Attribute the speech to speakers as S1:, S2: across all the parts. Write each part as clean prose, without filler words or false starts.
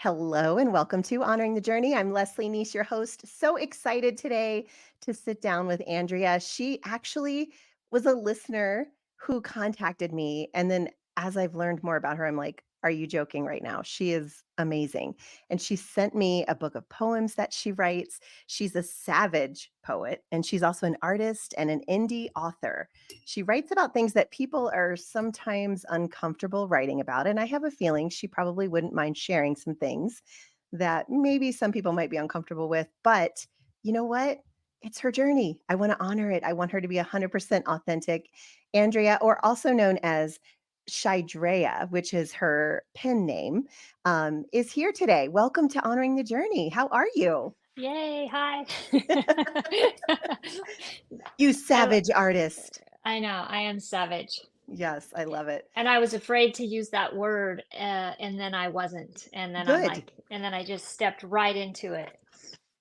S1: Hello and welcome to Honoring the Journey. I'm Leslie Niece, your host. So excited today to sit down with Andrea. She actually was a listener who contacted me. And then as I've learned more about her, I'm like, are you joking right now? She is amazing. And she sent me a book of poems that she writes. She's a savage poet, and she's also an artist and an indie author. She writes about things that people are sometimes uncomfortable writing about. And I have a feeling she probably wouldn't mind sharing some things that maybe some people might be uncomfortable with. But you know what? It's her journey. I want to honor it. I want her to be 100% authentic. Andrea, or also known as Cheydrea, which is her pen name, is here today. Welcome to Honoring the Journey. How are you?
S2: Yay, hi.
S1: You
S2: I lo-
S1: savage artist.
S2: I know, I am savage.
S1: Yes, I love it.
S2: And I was afraid to use that word, and then I wasn't. And then
S1: Good.
S2: and then I just stepped right into it.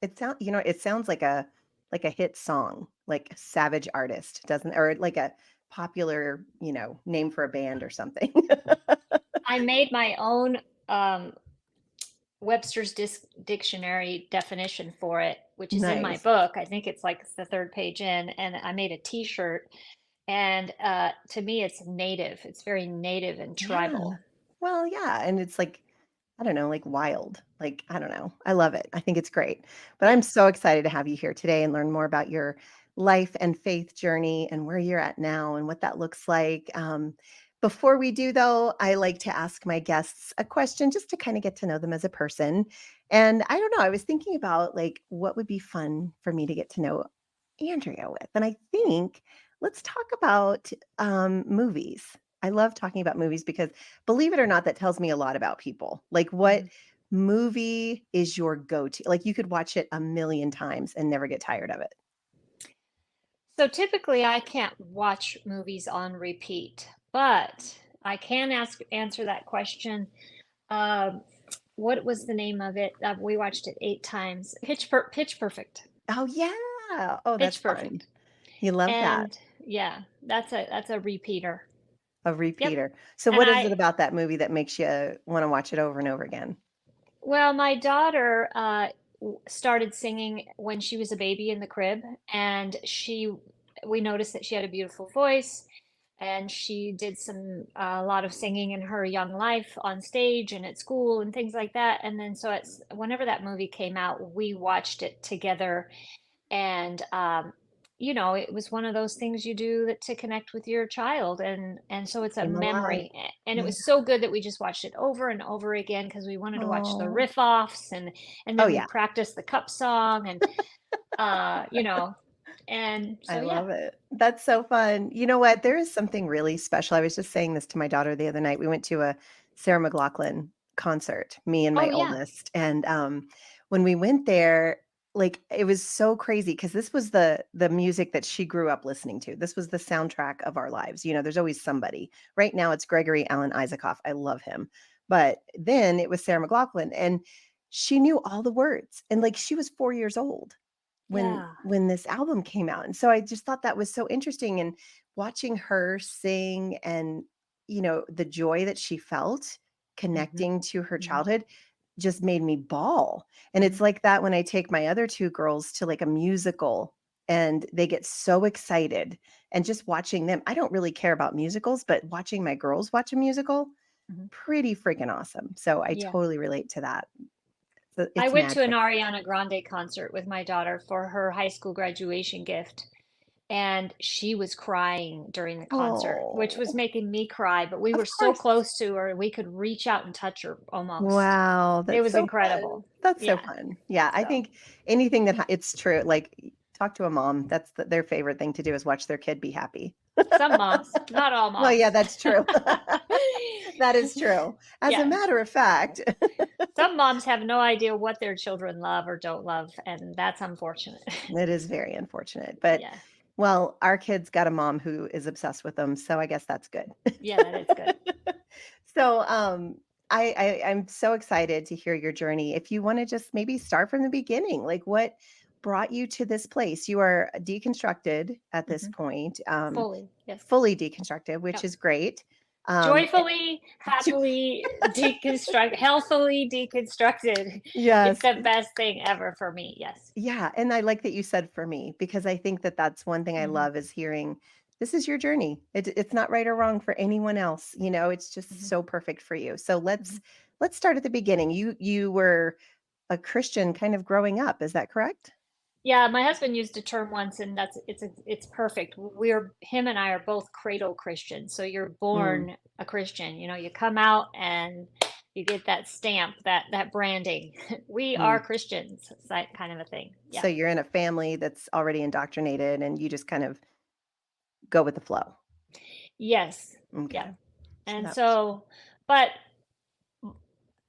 S1: It sounds like a hit song, like Savage Artist, doesn't or like a popular, name for a band or something.
S2: I made my own um, Webster's dictionary definition for it, which is in my
S1: Nice.
S2: book. I think it's the third page in, and I made a T-shirt. And to me, it's native. It's very native and
S1: Yeah.
S2: tribal.
S1: Well, yeah, and it's like, I don't know, like wild. Like, I don't know. I love it. I think it's great. But I'm
S2: Yeah.
S1: so excited to have you here today and learn more about your life and faith journey and where you're at now and what that looks like. Before we do, though, I like to ask my guests a question just to kind of get to know them as a person. And I don't know, I was thinking about like what would be fun for me to get to know Andrea with. And I think let's talk about movies. I love talking about movies because believe it or not, that tells me a lot about people. Like, what
S2: Mhm.
S1: movie is your go-to? Like, you could watch it a million times and never get tired of it.
S2: So typically, I can't watch movies on repeat, but I can answer that question. Um, what was the name of it? We watched it 8 times. Pitch Perfect.
S1: Oh, yeah. Oh, that's
S2: Pitch
S1: fun.
S2: Perfect.
S1: You love that.
S2: And yeah, that's a repeater.
S1: A
S2: Yep.
S1: repeater. So,
S2: And
S1: what is it
S2: I
S1: about that movie that makes you want to watch it over and over again?
S2: Well, my daughter started singing when she was a baby in the crib, and we noticed that she had a beautiful voice, and she did a lot of singing in her young life on stage and at school and things like that. And then whenever that movie came out, we watched it together, and it was one of those things you do to connect with your child, and so it's a
S1: Came alive.
S2: memory. And it
S1: Yeah.
S2: was so good that we just watched it over and over again because we wanted to watch the
S1: Oh.
S2: riff offs, and
S1: Oh,
S2: then we
S1: yeah.
S2: practiced the cup song, and uh you know and
S1: I
S2: so yeah.
S1: love it. That's so fun. You know what? There is something really special. I was just saying this to my daughter the other night. We went to a Sarah McLachlan concert, me and my
S2: Oh yeah.
S1: oldest. And when we went there, like it was so crazy because this was the music that she grew up listening to. This was the soundtrack of our lives. There's always somebody. Right now it's Gregory Alan Isaacoff. I love him. But then it was Sarah McLachlan and she knew all the words. And like she was 4 years old when
S2: Yeah.
S1: when this album came out, and so I just thought that was so interesting, and watching her sing and, the joy that she felt
S2: Hmm.
S1: connecting to her
S2: Hmm.
S1: childhood just made me bawl, and
S2: Hmm.
S1: it's like that when I take my other 2 girls to, like, a musical, and they get so excited, and just watching them I don't really care about musicals, but watching my girls watch a musical,
S2: Hmm.
S1: pretty freaking awesome, so I
S2: Yeah.
S1: totally relate to that. So
S2: I
S1: it's
S2: went to an
S1: magic.
S2: Ariana Grande concert with my daughter for her high school graduation gift, and she was crying during the concert, which was
S1: Oh,
S2: making me cry, but we were
S1: of
S2: so
S1: course.
S2: close to her, we could reach out and touch her almost.
S1: Wow,
S2: It
S1: that's
S2: was
S1: so fun.
S2: incredible.
S1: That's so
S2: Yeah.
S1: fun. Yeah, I
S2: So,
S1: think anything that it's true, like, talk to a mom, that's their favorite thing to do is watch their kid be happy.
S2: some moms, not all
S1: Well, yeah,
S2: moms.
S1: that's true. That is true. As a
S2: Yeah.
S1: matter of fact,
S2: Some moms have no idea what their children love or don't love, and that's unfortunate.
S1: it is very unfortunate, but,
S2: Yeah.
S1: well, our kid's got a mom who is obsessed with them, so I guess that's good.
S2: Yeah, that is good.
S1: So, I'm so excited to hear your journey. If you wanna just maybe start from the beginning, like, what brought you to this place? You are deconstructed at this
S2: Hmm.
S1: point,
S2: Fully. Yes.
S1: fully deconstructed, which
S2: Yep.
S1: is great. Eh
S2: Joyfully, happily healthily deconstructed. It's
S1: Yes.
S2: the best thing ever for me. Yes.
S1: Yeah, and I like that you said "for me" because I think that that's one thing I
S2: Mhm,
S1: love is hearing, "This is your journey. It's not right or wrong for anyone else," it's just
S2: mhm,
S1: so perfect for you. So
S2: mhm.
S1: let's start at the beginning. You were a Christian kind of growing up, is that correct?
S2: Yeah, my husband used a term once, and it's perfect. We're him and I are both cradle Christians. So you're
S1: Mm,
S2: born a Christian. You come out and you get that stamp, that branding. We are
S1: mm.
S2: Christians. It's that kind of a thing.
S1: So
S2: Yeah.
S1: you're in a family that's already indoctrinated and you just kind of go with the flow.
S2: Yes. Yeah.
S1: Okay. So
S2: And
S1: that
S2: so, but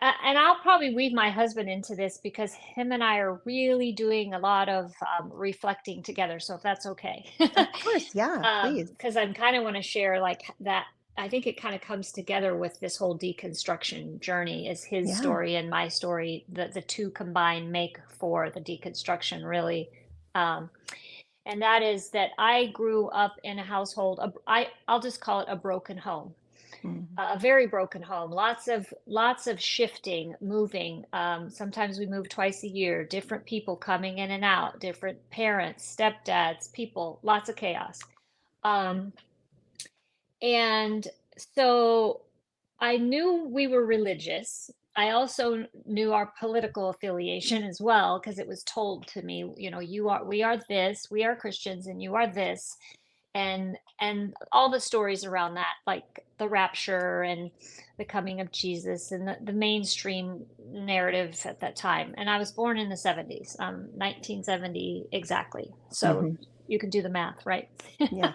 S2: and I'll probably weave my husband into this because him and I are really doing a lot of reflecting together. So if that's okay,
S1: Of course, yeah, please.
S2: because I kind of want to share like that. I think it kind of comes together with this whole deconstruction journey. Is his
S1: Yeah.
S2: story and my story. The two combined make for the deconstruction, really. Um, and that is that I grew up in a household. I'll just call it a broken home,
S1: Mhm,
S2: a very broken home, lots of shifting, moving. Sometimes we move twice a year, different people coming in and out, different parents, stepdads, people, lots of chaos. um, and so I knew we were religious. I also knew our political affiliation as well because it was told to me, we are this, we are Christians, and you are this. And all the stories around that, like the rapture and the coming of Jesus and the mainstream narrative at that time. And I was born in the 70s, 1970 exactly. So
S1: mhm.
S2: you can do the math, right?
S1: Yeah.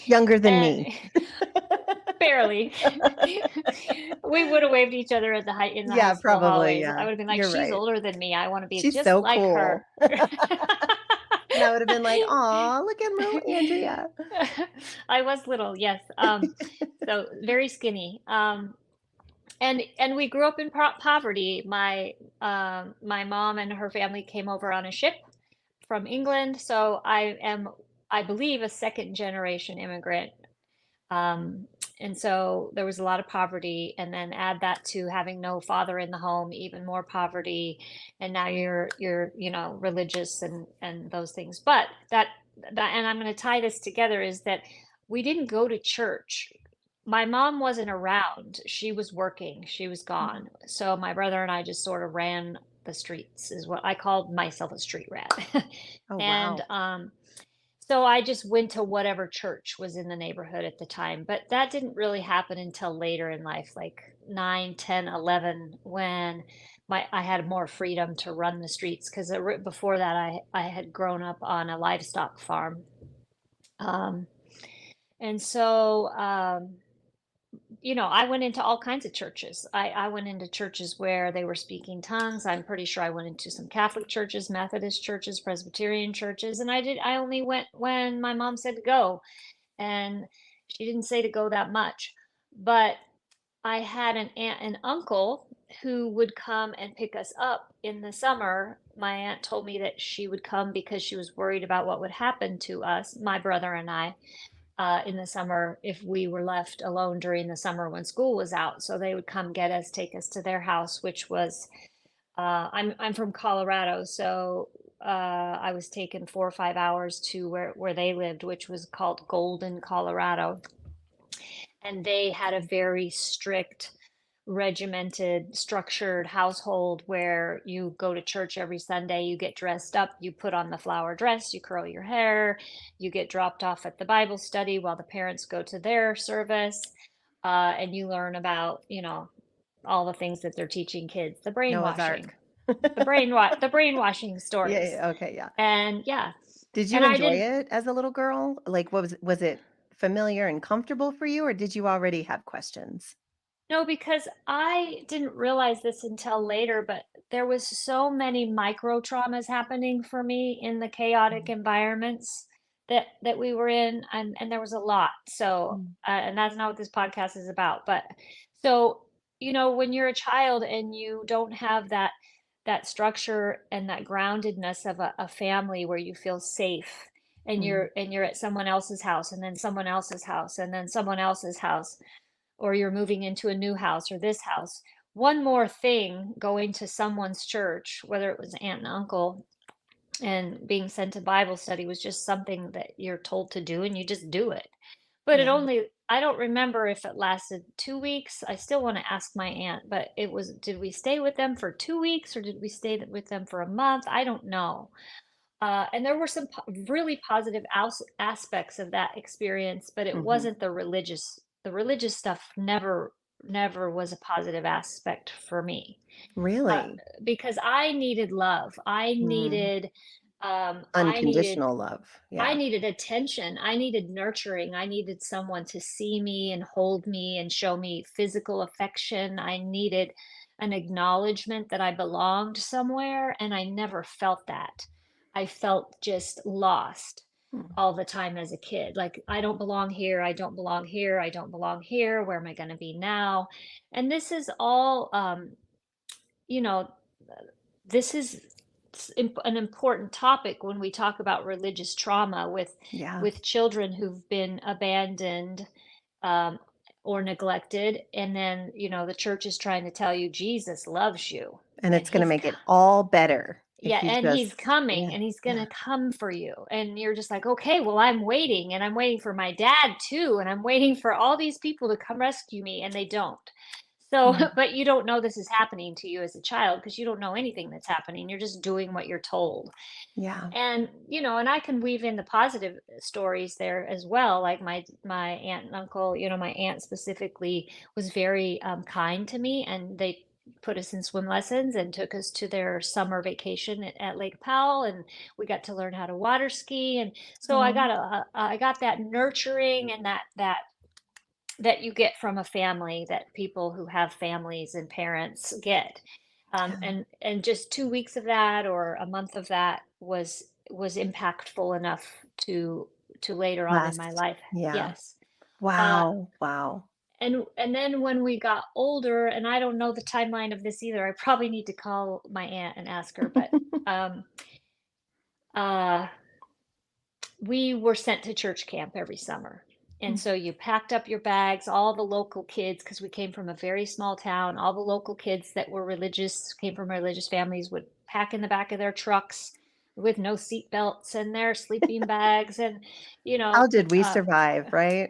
S1: Younger than
S2: And
S1: me.
S2: barely. We would have waved each other at in the high
S1: Yeah,
S2: school
S1: probably,
S2: hallways. I
S1: yeah.
S2: would have been like,
S1: You're
S2: she's
S1: right.
S2: older than me. I want to be
S1: She's
S2: just
S1: so
S2: like
S1: cool.
S2: her.
S1: And I would have been like, "Aw, look at little Andrea."
S2: I was little, yes. So very skinny. And we grew up in poverty. My mom and her family came over on a ship from England, so I believe, a second generation immigrant. Um, and so there was a lot of poverty, and then add that to having no father in the home, even more poverty. And now you're religious and those things. But and I'm going to tie this together, is that we didn't go to church. My mom wasn't around. She was working. She was
S1: Mhm.
S2: gone. So my brother and I just sort of ran the streets, is what I called myself, a street rat.
S1: Oh,
S2: And
S1: wow.
S2: so I just went to whatever church was in the neighborhood at the time, but that didn't really happen until later in life, like 9, 10, 11, when I had more freedom to run the streets, because before that I had grown up on a livestock farm. Um, and so I went into all kinds of churches. I went into churches where they were speaking tongues. I'm pretty sure I went into some Catholic churches, Methodist churches, Presbyterian churches, and I only went when my mom said to go. And she didn't say to go that much. But I had an aunt and uncle who would come and pick us up in the summer. My aunt told me that she would come because she was worried about what would happen to us, my brother and I, in the summer if we were left alone during the summer when school was out. So they would come get us, take us to their house, which was I'm from Colorado, so I was taken 4 or 5 hours to where they lived, which was called Golden, Colorado. And they had a very strict, regimented, structured household where you go to church every Sunday, you get dressed up, you put on the flower dress, you curl your hair, you get dropped off at the Bible study while the parents go to their service, and you learn about, all the things that they're teaching kids, the
S1: Noah's
S2: brainwashing,
S1: Ark.
S2: the brainwashing
S1: Yeah,
S2: stories.
S1: yeah, okay, yeah.
S2: And yeah,
S1: Did you
S2: and I
S1: enjoy
S2: didn't
S1: it as a little girl? Like, what was it familiar and comfortable for you, or did you already have questions?
S2: No, because I didn't realize this until later, but there was so many micro traumas happening for me in the chaotic
S1: Mhm,
S2: environments that we were in, and there was a lot. So,
S1: mm,
S2: and that's not what this podcast is about. But so, when you're a child and you don't have that structure and that groundedness of a family where you feel safe, and
S1: mhm,
S2: you're at someone else's house, and then someone else's house, and then someone else's house, or you're moving into a new house or this house, one more thing going to someone's church, whether it was aunt and uncle, and being sent to Bible study was just something that you're told to do and you just do it. But it
S1: Yeah.
S2: only, I don't remember if it lasted 2 weeks. I still want to ask my aunt, but did we stay with them for 2 weeks or did we stay with them for a month? I don't know. And there were some really positive aspects of that experience, but it
S1: Mhm.
S2: wasn't the religious stuff never was a positive aspect for me. uh,
S1: Really?
S2: because I needed love.
S1: Mm.
S2: I needed
S1: Unconditional love.
S2: I
S1: Yeah.
S2: needed attention. I needed nurturing. I needed someone to see me and hold me and show me physical affection. I needed an acknowledgement that I belonged somewhere, and I never felt that. I felt just lost
S1: Mm.
S2: all the time as a kid. Like, I don't belong here. I don't belong here. I don't belong here. Where am I going to be now? And this is all, you know, this is an important topic when we talk about religious trauma
S1: Yeah.
S2: with children who've been abandoned, um, or neglected, and then the church is trying to tell you Jesus loves you,
S1: And
S2: and
S1: it's gonna
S2: he's
S1: make it all better
S2: yeah,
S1: if you
S2: and he's
S1: just
S2: coming,
S1: yeah,
S2: and he's
S1: yeah.
S2: gonna come for you. And you're just like, okay, well, I'm waiting, and I'm waiting for my dad too, and I'm waiting for all these people to come rescue me, and they don't. So,
S1: Mm.
S2: but you don't know this is happening to you as a child because you don't know anything that's happening. You're just doing what you're told.
S1: Yeah.
S2: And and I can weave in the positive stories there as well. Like my aunt and uncle, my aunt specifically was very kind to me, and they put us in swim lessons and took us to their summer vacation at Lake Powell, and we got to learn how to water ski. And so
S1: Oh,
S2: I got that nurturing and that you get from a family, that people who have families and parents get.
S1: yeah.
S2: And just 2 weeks of that or a month of that was impactful enough to later on in my
S1: Last
S2: life.
S1: yeah.
S2: Yes. uh,
S1: Wow, wow.
S2: and then when we got older, and I don't know the timeline of this either, I probably need to call my aunt and ask her, but um, uh, we were sent to church camp every summer. And
S1: Mm.
S2: so you packed up your bags, all the local kids, because we came from a very small town, all the local kids that were religious, came from religious families, would pack in the back of their trucks with no seat belts and their sleeping bags. And, you
S1: How
S2: know,
S1: did we
S2: uh,
S1: survive, right?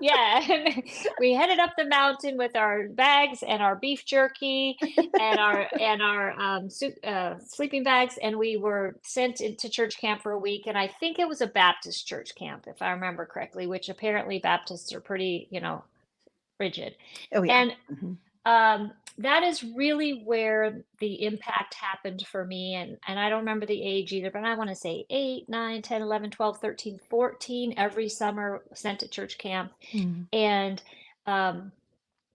S2: yeah, and we headed up the mountain with our bags and our beef jerky and our sleeping bags, and we were sent into church camp for a week. And I think it was a Baptist church camp, if I remember correctly, which apparently Baptists are pretty, rigid.
S1: Oh, yeah.
S2: And
S1: Mhm.
S2: that is really where the impact happened for me. And I don't remember the age either, but I want to say 8, 9, 10, 11, 12, 13, 14. Every summer sent to church camp.
S1: Mm.
S2: And um,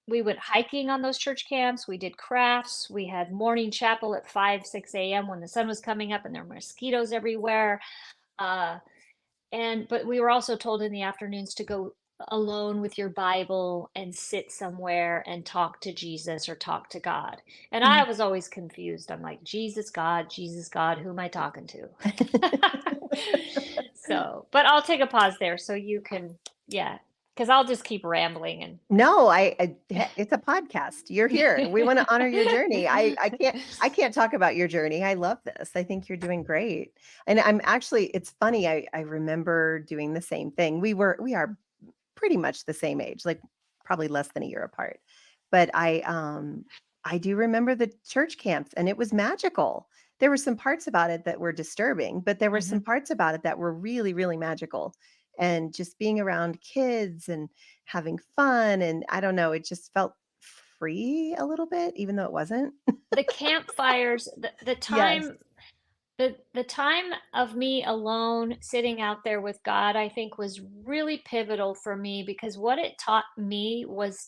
S2: we went hiking on those church camps. We did crafts. We had morning chapel at 5, 6 a.m. when the sun was coming up, and there were mosquitoes everywhere. Uh, but we were also told in the afternoons to go alone with your Bible and sit somewhere and talk to Jesus or talk to God. And I
S1: Mm.
S2: was always confused. I'm like, Jesus, God, who am I talking to? So, but I'll take a pause there so you can, yeah, because I'll just keep rambling and.
S1: No, it's a podcast. You're here. We wanna honor your journey. I can't talk about your journey. I love this. I think you're doing great. And I'm actually it's funny, I remember doing the same thing. We are pretty much the same age, like, probably less than a year apart. But I do remember the church camps, and it was magical. There were some parts about it that were disturbing, but there were
S2: Mhm.
S1: some parts about it that were really, really magical. And just being around kids and having fun, and I don't know, it just felt free a little bit, even though it wasn't.
S2: The campfires,
S1: Yes.
S2: the time of me alone sitting out there with God, I think was really pivotal for me, because what it taught me was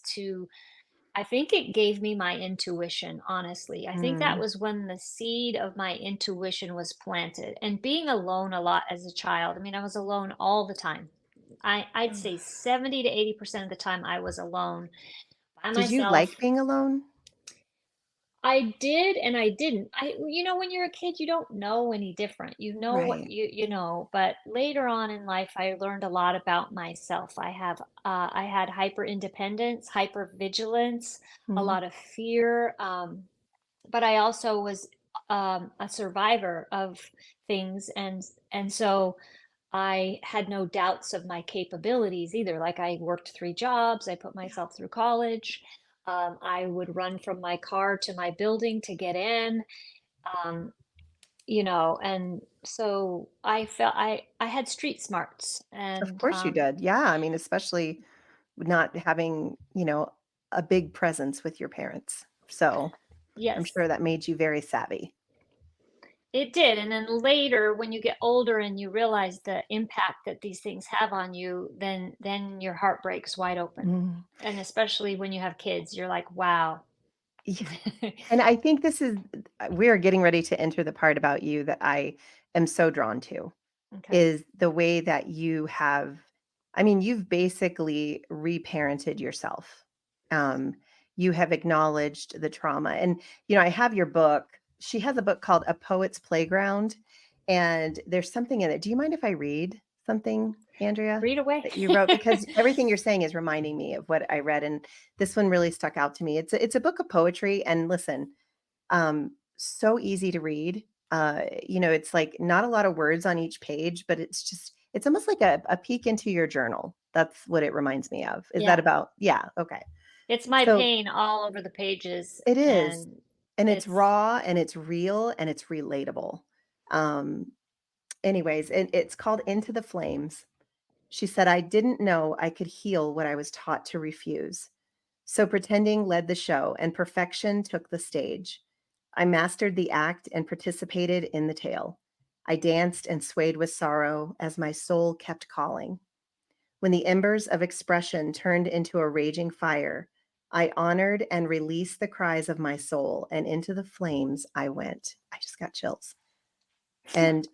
S2: I think it gave me my intuition, honestly. I think that
S1: Mm,
S2: was when the seed of my intuition was planted. And being alone a lot as a child, I mean, I was alone all the time. I'd
S1: mm.
S2: say 70 to 80% of the time I was alone by
S1: Did you like
S2: myself.
S1: being alone?
S2: I did and I didn't. When you're a kid, you don't know any different. You know what
S1: Right.
S2: you know, but later on in life, I learned a lot about myself. I had hyper independence, hyper vigilance, a
S1: Mhm.
S2: lot of fear, but I also was a survivor of things, and so I had no doubts of my capabilities either. Like I worked 3 jobs, I put
S1: Yeah.
S2: myself through college. I would run from my car to my building to get in. Um, and so I had street smarts,
S1: Of
S2: and
S1: course you did. Yeah, I mean, especially not having, a big presence with your parents. So, I'm
S2: yes,
S1: sure that made you very savvy.
S2: it did. And then later, when you get older and you realize the impact that these things have on you, then your heart breaks wide open.
S1: Mhm.
S2: And especially when you have kids, you're like, wow.
S1: Yeah, and I think this is we are getting ready to enter the part about you that I am so drawn to.
S2: Okay.
S1: Is the way that you have I mean, you've basically reparented yourself. Um, you have acknowledged the trauma, and, I have your book. She has a book called A Poet's Playground, and there's something in it. Do you mind if I read something, Andrea,
S2: Read away.
S1: that you wrote? Because everything you're saying is reminding me of what I read, and this one really stuck out to me. It's a book of poetry, and listen, so easy to read. It's like not a lot of words on each page, but it's almost like a peek into your journal. That's what it reminds me of. Is that
S2: Yeah.
S1: about yeah, okay.
S2: It's my
S1: So
S2: pain all over the pages,
S1: it is,
S2: and
S1: and it's
S2: it's
S1: raw and it's real and it's relatable. Um, anyways, it's called Into the Flames. She said, I didn't know I could heal what I was taught to refuse. So pretending led the show, and perfection took the stage. I mastered the act and participated in the tale. I danced and swayed with sorrow as my soul kept calling. When the embers of expression turned into a raging fire, I honored and released the cries of my soul, and into the flames I went. I just got chills. And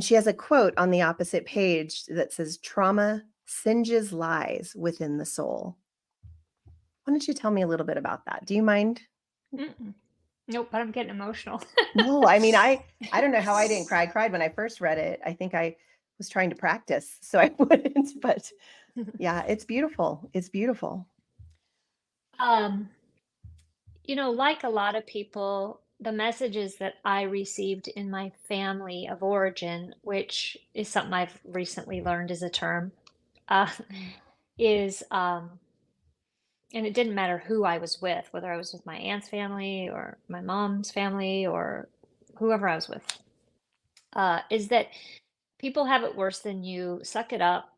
S1: she has a quote on the opposite page that says, "Trauma singes lies within the soul." Why don't you tell me a little bit about that? Do you mind?
S2: mm-mm. Nope, but I'm getting emotional.
S1: No, I mean, I don't know how I didn't cry. I cried when I first read it. I think I was trying to practice so I wouldn't, but yeah, it's beautiful. It's beautiful.
S2: Um, like a lot of people, the messages that I received in my family of origin, which is something I've recently learned as a term, uh,
S1: Mm.
S2: is and it didn't matter who I was with, whether I was with my aunt's family or my mom's family or whoever I was with, is that people have it worse than you. Suck it up,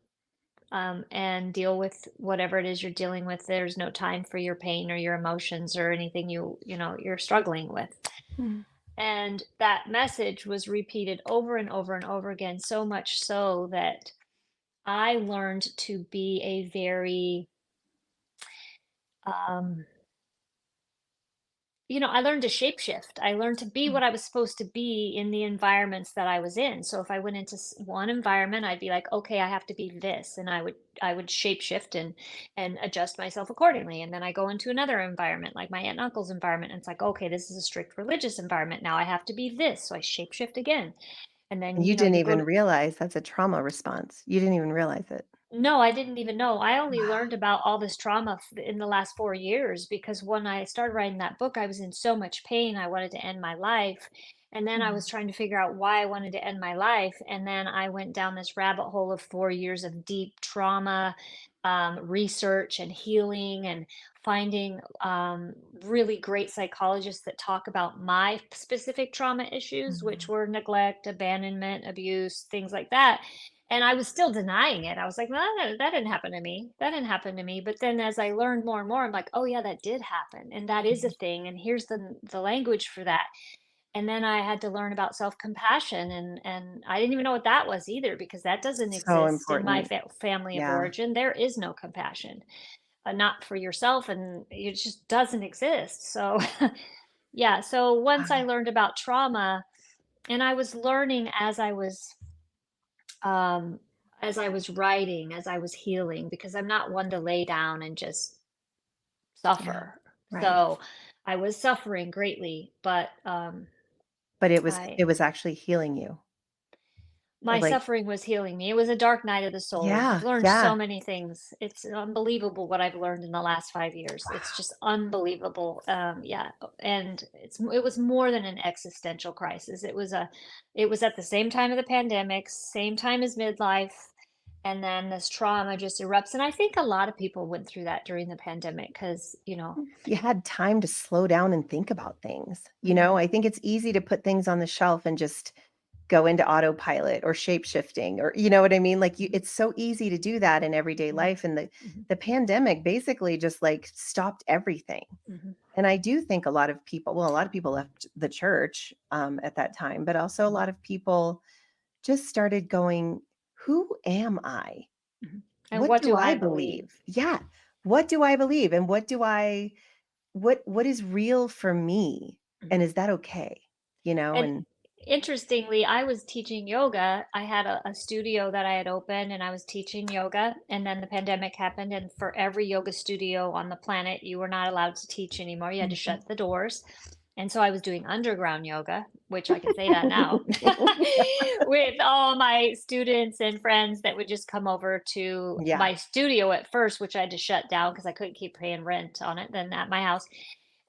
S2: and deal with whatever it is you're dealing with. There's no time for your pain or your emotions or anything you're struggling with.
S1: Mm.
S2: And that message was repeated over and over and over again, so much so that I learned to be a very um, I learned to shapeshift. I learned to be
S1: Mm.
S2: what I was supposed to be in the environments that I was in. So if I went into one environment, I'd be like, okay, I have to be this, and I would shapeshift and adjust myself accordingly. And then I go into another environment, like my aunt and uncle's environment, and it's like, okay, this is a strict religious environment. Now I have to be this, so I shapeshift again. And then
S1: And you didn't
S2: you go
S1: even
S2: to
S1: realize that's a trauma response. You didn't even realize it.
S2: no, I didn't even know. I only
S1: Wow.
S2: learned about all this trauma in the last 4 years because when I started writing that book, I was in so much pain. I wanted to end my life. And then I
S1: Mm.
S2: was trying to figure out why I wanted to end my life. And then I went down this rabbit hole of 4 years of deep trauma, research and healing, and finding really great psychologists that talk about my specific trauma issues, which
S1: Mhm.
S2: were neglect, abandonment, abuse, things like that. And I was still denying it. I was like, "No, that didn't happen to me. That didn't happen to me." But then as I learned more and more, I'm like, "Oh yeah, that did happen. And that is a
S1: Mhm.
S2: thing. And here's the language for that." And then I had to learn about self-compassion, and I didn't even know what that was either because that doesn't
S1: So
S2: exist in my
S1: important.
S2: family of
S1: Yeah.
S2: origin. There is no compassion. Not for yourself, and it just doesn't exist. So yeah, so once I
S1: Wow.
S2: learned about trauma, and I was learning um, as I was writing, as I was healing, because I'm not one to lay down and just
S1: Yeah.
S2: suffer.
S1: Right.
S2: So I was suffering greatly, but
S1: But
S2: I
S1: it was actually healing you.
S2: my
S1: Like,
S2: suffering was healing me. It was a dark night of the soul. I've
S1: yeah,
S2: learned
S1: yeah.
S2: so many things. It's unbelievable what I've learned in the last 5 years. It's
S1: Wow.
S2: just unbelievable. Yeah, and it was more than an existential crisis. It was at the same time of the pandemic, same time as midlife, and then this trauma just erupts. And I think a lot of people went through that during the pandemic because,
S1: You had time to slow down and think about things.
S2: mhm,
S1: I think it's easy to put things on the shelf and just go into autopilot or shape shifting, or you know what I mean? Like,
S2: mhm,
S1: it's so easy to do that in everyday
S2: mhm,
S1: life, and
S2: mhm,
S1: the pandemic basically just like stopped everything.
S2: mhm,
S1: And I do think a lot of people left the church at that time, but also a
S2: mhm,
S1: lot of people just started going, who am I?
S2: mhm. And
S1: What
S2: what
S1: do
S2: do
S1: I
S2: I believe?
S1: believe? Yeah. What do I believe? And what is real for me? And
S2: Mhm.
S1: is that okay?
S2: And
S1: And
S2: interestingly, I was teaching yoga. I had a studio that I had opened and I was teaching yoga. And then the pandemic happened. And for every yoga studio on the planet, you were not allowed to teach anymore. You had to
S1: Mhm.
S2: shut the doors. And so I was doing underground yoga, which I can say that now, with all my students and friends that would just come over to
S1: Yeah.
S2: my studio at first, which I had to shut down because I couldn't keep paying rent on it then at my house.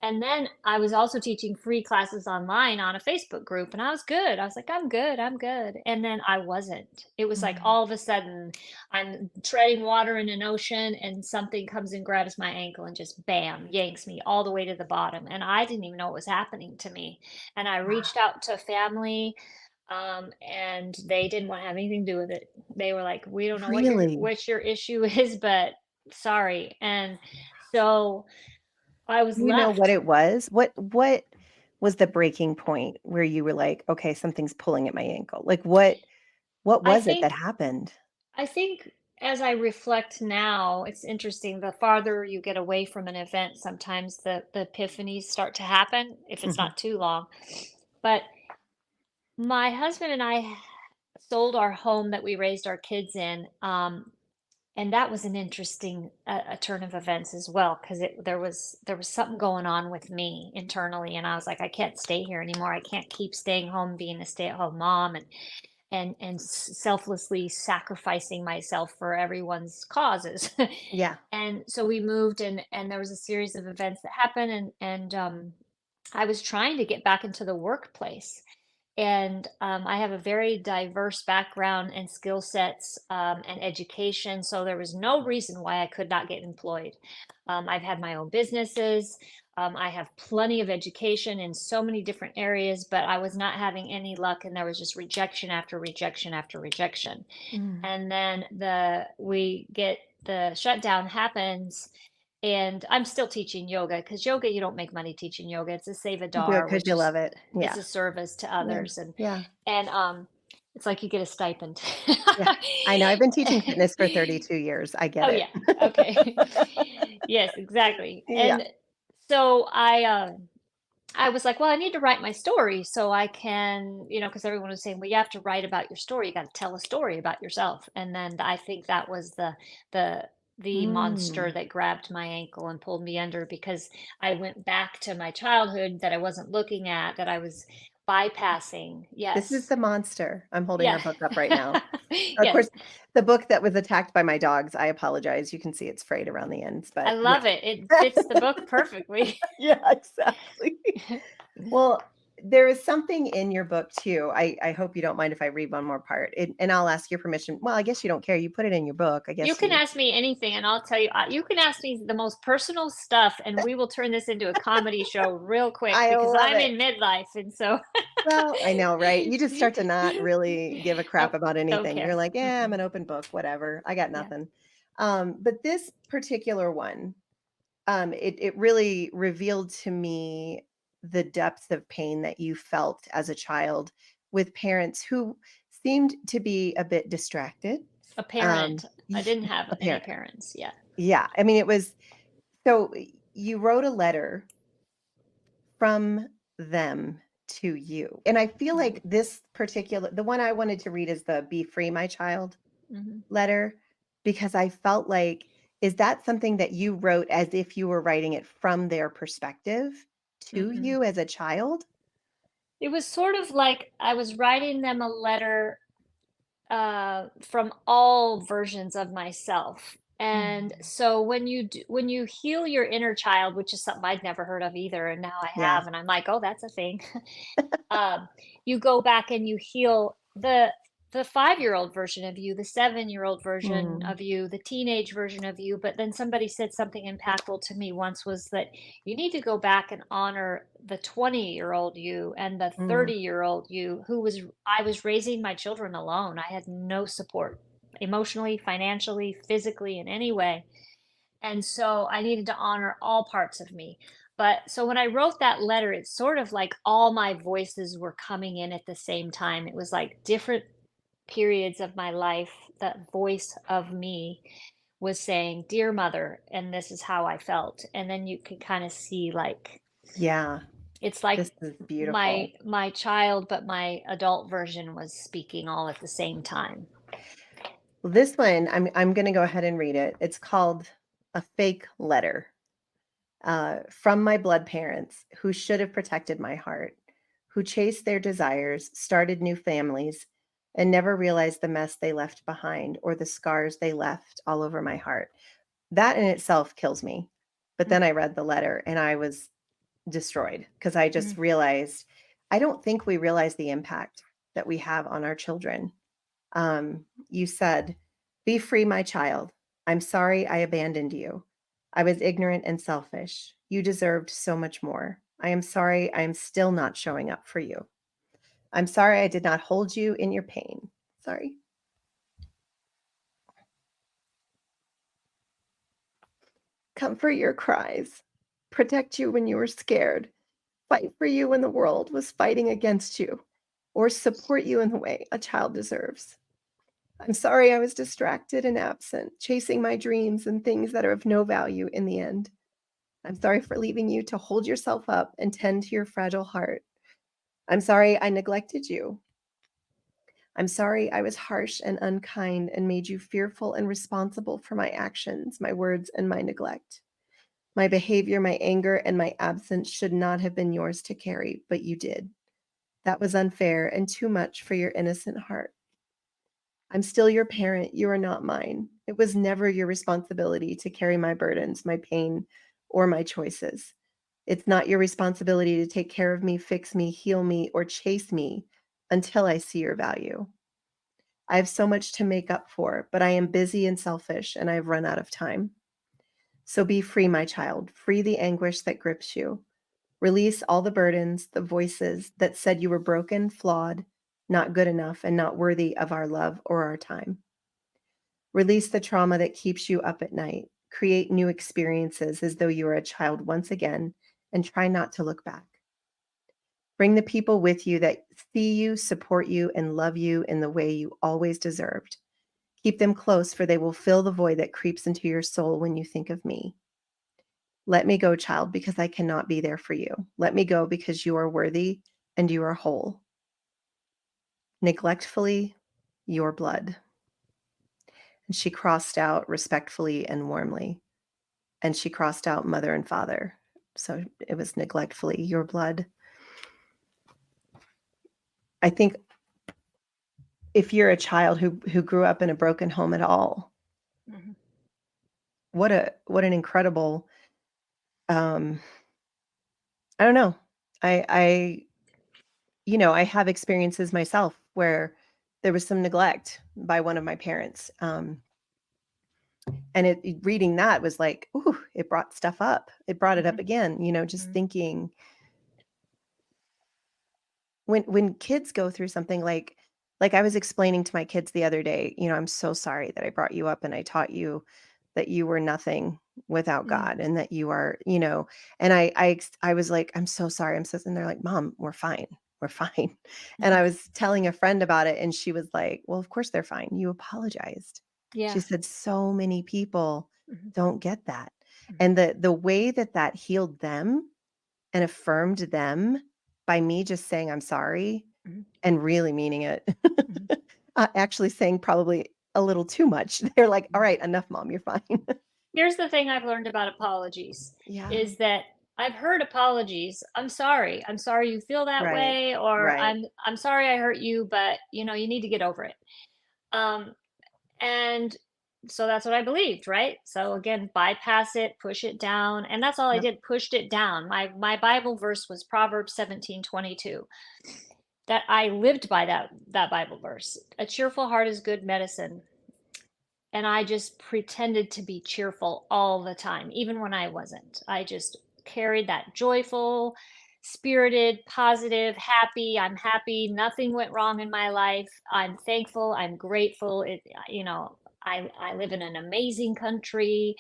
S2: And then I was also teaching free classes online on a Facebook group, and I was good. I was like, I'm good, I'm good. And then I wasn't. It was like
S1: Mm.
S2: all of a sudden I'm treading water in an ocean, and something comes and grabs my ankle and just bam, yanks me all the way to the bottom. And I didn't even know what was happening to me. And I reached
S1: Wow.
S2: out to family, and they didn't want to have anything to do with it. They were like, we don't know
S1: Really?
S2: what your issue is, but sorry. And so I was
S1: Do you know what
S2: left.
S1: it was? What was the breaking point where you were like, "Okay, something's pulling at my ankle?" Like, what
S2: I
S1: was it that
S2: think
S1: happened?
S2: I think as I reflect now, it's interesting. The farther you get away from an event, sometimes the epiphanies start to happen if it's
S1: Mhm.
S2: not too long. But my husband and I sold our home that we raised our kids in, and that was an interesting a turn of events as well because there was something going on with me internally, and I was like, I can't stay here anymore. I can't keep staying home being a stay-at-home mom and selflessly sacrificing myself for everyone's causes.
S1: Yeah.
S2: And so we moved, and there was a series of events that happened, and I was trying to get back into the workplace. And I have a very diverse background and skill sets, and education. So there was no reason why I could not get employed. I've had my own businesses. I have plenty of education in so many different areas, but I was not having any luck, and there was just rejection after rejection after rejection.
S1: Mm.
S2: And then the shutdown happens, and I'm still teaching yoga because yoga, you don't make money teaching yoga. It's a
S1: You do it
S2: sevadar,
S1: because
S2: which
S1: you
S2: is
S1: love it.
S2: it's
S1: Yeah.
S2: a service to
S1: Yeah.
S2: others,
S1: Yeah.
S2: and it's like you get a stipend.
S1: Yeah. I know, I've been teaching fitness for 32 years. I get
S2: Oh
S1: it.
S2: yeah, okay. Yes, exactly.
S1: Yeah.
S2: And so I was like, well, I need to write my story so I can, because everyone was saying, well, you have to write about your story. You got to tell a story about yourself. And then I think that was the the monster
S1: Mm.
S2: that grabbed my ankle and pulled me under because I went back to my childhood that I wasn't looking at, that I was bypassing.
S1: This is
S2: Yes.
S1: the monster. I'm holding
S2: Yeah.
S1: our book up right now. Of
S2: Yes.
S1: course, the book that was attacked by my dogs, I apologize. You can see it's frayed around the ends,
S2: I
S1: but yeah.
S2: love it. It fits the book perfectly.
S1: Yeah, exactly. Well, there is something in your book too. I hope you don't mind if I read one more part, and I'll ask your permission. Well, I guess you don't care. You put it in your book. I
S2: You
S1: guess
S2: can
S1: you.
S2: ask me anything, and I'll tell you. You can ask me the most personal stuff, and we will turn this into a comedy show real quick
S1: I
S2: because
S1: love
S2: I'm
S1: it.
S2: in midlife, and so
S1: Well, I know, right? You just start to not really give a crap
S2: nope,
S1: about
S2: don't
S1: anything. You're
S2: care.
S1: like, yeah, I'm
S2: Mm-mm.
S1: an open book, whatever. I got
S2: Yeah,
S1: nothing. But this particular one, it really revealed to me the depth of pain that you felt as a child with parents who seemed to be a bit distracted.
S2: a
S1: Um,
S2: parent. I didn't have
S1: a
S2: any
S1: parent.
S2: parents. Yeah.
S1: Yeah. I mean, it was so you wrote a letter from them to you. And I feel
S2: Mhm,
S1: like this particular, the one I wanted to read is the Be Free, My Child
S2: mhm.
S1: letter, because I felt like, is that something that you wrote as if you were writing it from their perspective? to
S2: Mm-mm.
S1: you as a child?
S2: It was sort of like I was writing them a letter from all versions of myself. And
S1: Mm.
S2: so when you heal your inner child, which is something I'd never heard of either, and now I
S1: Yeah.
S2: have, and I'm like, oh, that's a thing. um, you go back and you heal the 5-year-old version of you, the 7-year-old version
S1: Mm,
S2: of you, the teenage version of you. But then somebody said something impactful to me once, was that you need to go back and honor the 20-year-old you and the
S1: mm.
S2: 30-year-old you who was I was raising my children alone. I had no support emotionally, financially, physically, in any way. And so I needed to honor all parts of me. But so when I wrote that letter, it's sort of like all my voices were coming in at the same time. It was like different periods of my life, that voice of me was saying, "Dear mother," and this is how I felt. And then you could kind of see like
S1: Yeah,
S2: it's like
S1: this is beautiful.
S2: my child, but my adult version was speaking all at the same time.
S1: This one, I'm gonna go ahead and read it. It's called A Fake Letter. From my blood parents who should have protected my heart, who chased their desires, started new families, and never realized the mess they left behind or the scars they left all over my heart. That in itself kills me. But then
S2: Mm,
S1: I read the letter and I was destroyed because I just
S2: mm,
S1: realized I don't think we realize the impact that we have on our children. You said, "Be free, my child. I'm sorry I abandoned you. I was ignorant and selfish. You deserved so much more. I am sorry I am still not showing up for you. I'm sorry I did not hold you in your pain. Sorry. Comfort your cries. Protect you when you were scared. Fight for you when the world was fighting against you. Or support you in the way a child deserves. I'm sorry I was distracted and absent, chasing my dreams and things that are of no value in the end. I'm sorry for leaving you to hold yourself up and tend to your fragile heart. I'm sorry I neglected you. I'm sorry I was harsh and unkind and made you fearful and responsible for my actions, my words, and my neglect. My behavior, my anger, and my absence should not have been yours to carry, but you did. That was unfair and too much for your innocent heart. I'm still your parent. You are not mine. It was never your responsibility to carry my burdens, my pain, or my choices. It's not your responsibility to take care of me, fix me, heal me, or chase me until I see your value. I have so much to make up for, but I am busy and selfish, and I've run out of time. So be free, my child. Free the anguish that grips you. Release all the burdens, the voices that said you were broken, flawed, not good enough, and not worthy of our love or our time. Release the trauma that keeps you up at night. Create new experiences as though you are a child once again, and try not to look back. Bring the people with you that see you, support you, and love you in the way you always deserved. Keep them close, for they will fill the void that creeps into your soul when you think of me. Let me go, child, because I cannot be there for you. Let me go because you are worthy and you are whole. Neglectfully, your blood. And she crossed out respectfully and warmly. And she crossed out mother and father. So it was neglectfully your blood. I think if you're a child who grew up in a broken home at all,
S2: mhm.
S1: what an incredible um I don't know. I I have experiences myself where there was some neglect by one of my parents. And reading that was like, ooh, it brought stuff up. It brought it up
S2: Mhm,
S1: again, just
S2: mhm,
S1: thinking when kids go through something like I was explaining to my kids the other day, I'm so sorry that I brought you up and I taught you that you were nothing without
S2: mhm,
S1: God and that you are, and I was like, I'm so sorry. I'm so, and they're like, Mom, we're fine. We're fine. And
S2: mhm.
S1: I was telling a friend about it and she was like, well, of course they're fine. You apologized. She
S2: Yeah.
S1: said, so many people
S2: Mhm,
S1: don't get that.
S2: mhm,
S1: And the way that that healed them and affirmed them by me just saying, "I'm sorry,"
S2: mhm,
S1: and really meaning it.
S2: mhm,
S1: Actually saying probably a little too much. They're like,
S2: mhm.
S1: "Alright, enough, mom, you're fine."
S2: Here's the thing I've learned about apologies
S1: Yeah.
S2: is that I've heard apologies. I'm sorry. I'm sorry you feel that
S1: Right.
S2: way, or
S1: Right.
S2: I'm sorry I hurt you, but you need to get over it. Um, and so that's what I believed, right? So again, bypass it, push it down, and that's all I
S1: Yep.
S2: did, pushed it down. My Bible verse was Proverbs 17:22. That I lived by that Bible verse. A cheerful heart is good medicine. And I just pretended to be cheerful all the time, even when I wasn't. I just carried that joyful, spirited, positive, happy. I'm happy. Nothing went wrong in my life. I'm thankful. I'm grateful. I live in an amazing country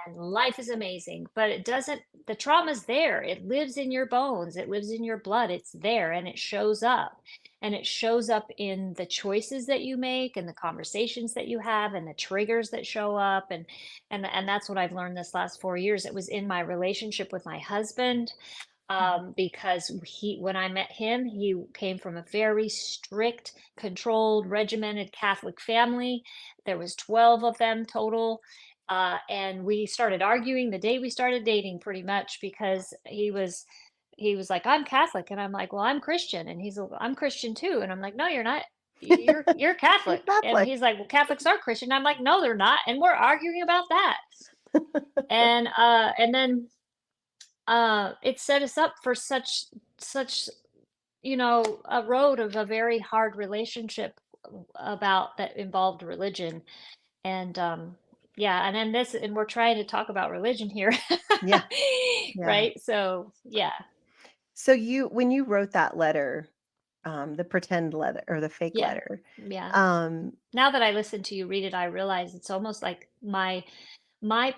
S2: and life is amazing, but it doesn't, the trauma's there. It lives in your bones. It lives in your blood. It's there and it shows up, and it shows up in the choices that you make and the conversations that you have and the triggers that show up, and that's what I've learned this last 4 years. It was in my relationship with my husband,
S1: Mhm.
S2: because when I met him, he came from a very strict, controlled, regimented Catholic family. There was 12 of them total. And we started arguing the day we started dating, pretty much because he was like, "I'm Catholic," and I'm like, "Well, I'm Christian," and he's like, "I'm Christian too," and I'm like, "No, you're not. You're
S1: You're
S2: Catholic," and
S1: Catholic.
S2: he's like, "Well, Catholics are Christian." I'm like, "No, they're not," and we're arguing about that, and then it set us up for such a road of a very hard relationship about that involved religion, and yeah, and then this, and we're trying to talk about religion here.
S1: Yeah. Yeah.
S2: Right, so yeah.
S1: So when you wrote that letter, the pretend letter or the fake
S2: Yeah.
S1: letter,
S2: Yeah.
S1: um,
S2: Now that I listen to you read it, I realize it's almost like my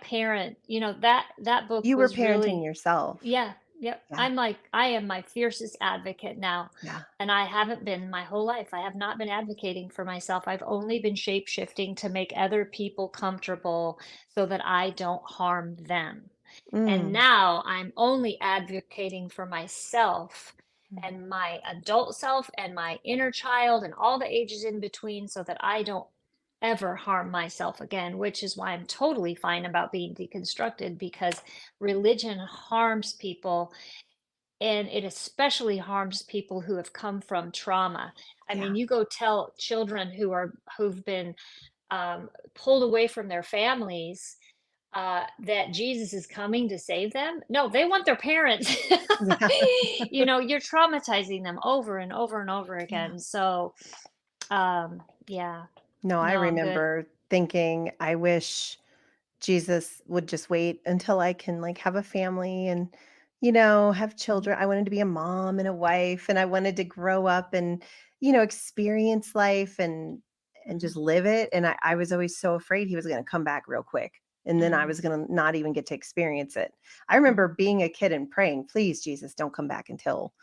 S2: parent, that book
S1: you were
S2: was
S1: parenting
S2: really.
S1: yourself.
S2: Yeah, yep.
S1: Yeah.
S2: I'm like, I am my fiercest advocate now.
S1: Yeah.
S2: And I haven't been my whole life. I have not been advocating for myself. I've only been shape shifting to make other people comfortable so that I don't harm them. And
S1: Mm.
S2: now I'm only advocating for myself
S1: Mm.
S2: and my adult self and my inner child and all the ages in between so that I don't ever harm myself again, which is why I'm totally fine about being deconstructed, because religion harms people, and it especially harms people who have come from trauma. I
S1: Yeah.
S2: mean, you go tell children who've been pulled away from their families that Jesus is coming to save them. No, they want their parents.
S1: Yeah.
S2: You're traumatizing them over and over and over
S1: Yeah.
S2: again. So, yeah,
S1: No, I
S2: no, I'm good.
S1: remember thinking, I wish Jesus would just wait until I can like have a family and, have
S2: Mhm,
S1: children. I wanted to be a mom and a wife and I wanted to grow up and, experience life and
S2: mhm,
S1: just live it. And I was always so afraid he was going to come back real quick. And then I
S2: mhm,
S1: was going to not even get to experience it. I
S2: mhm,
S1: remember being a kid and praying, please, Jesus, don't come back until,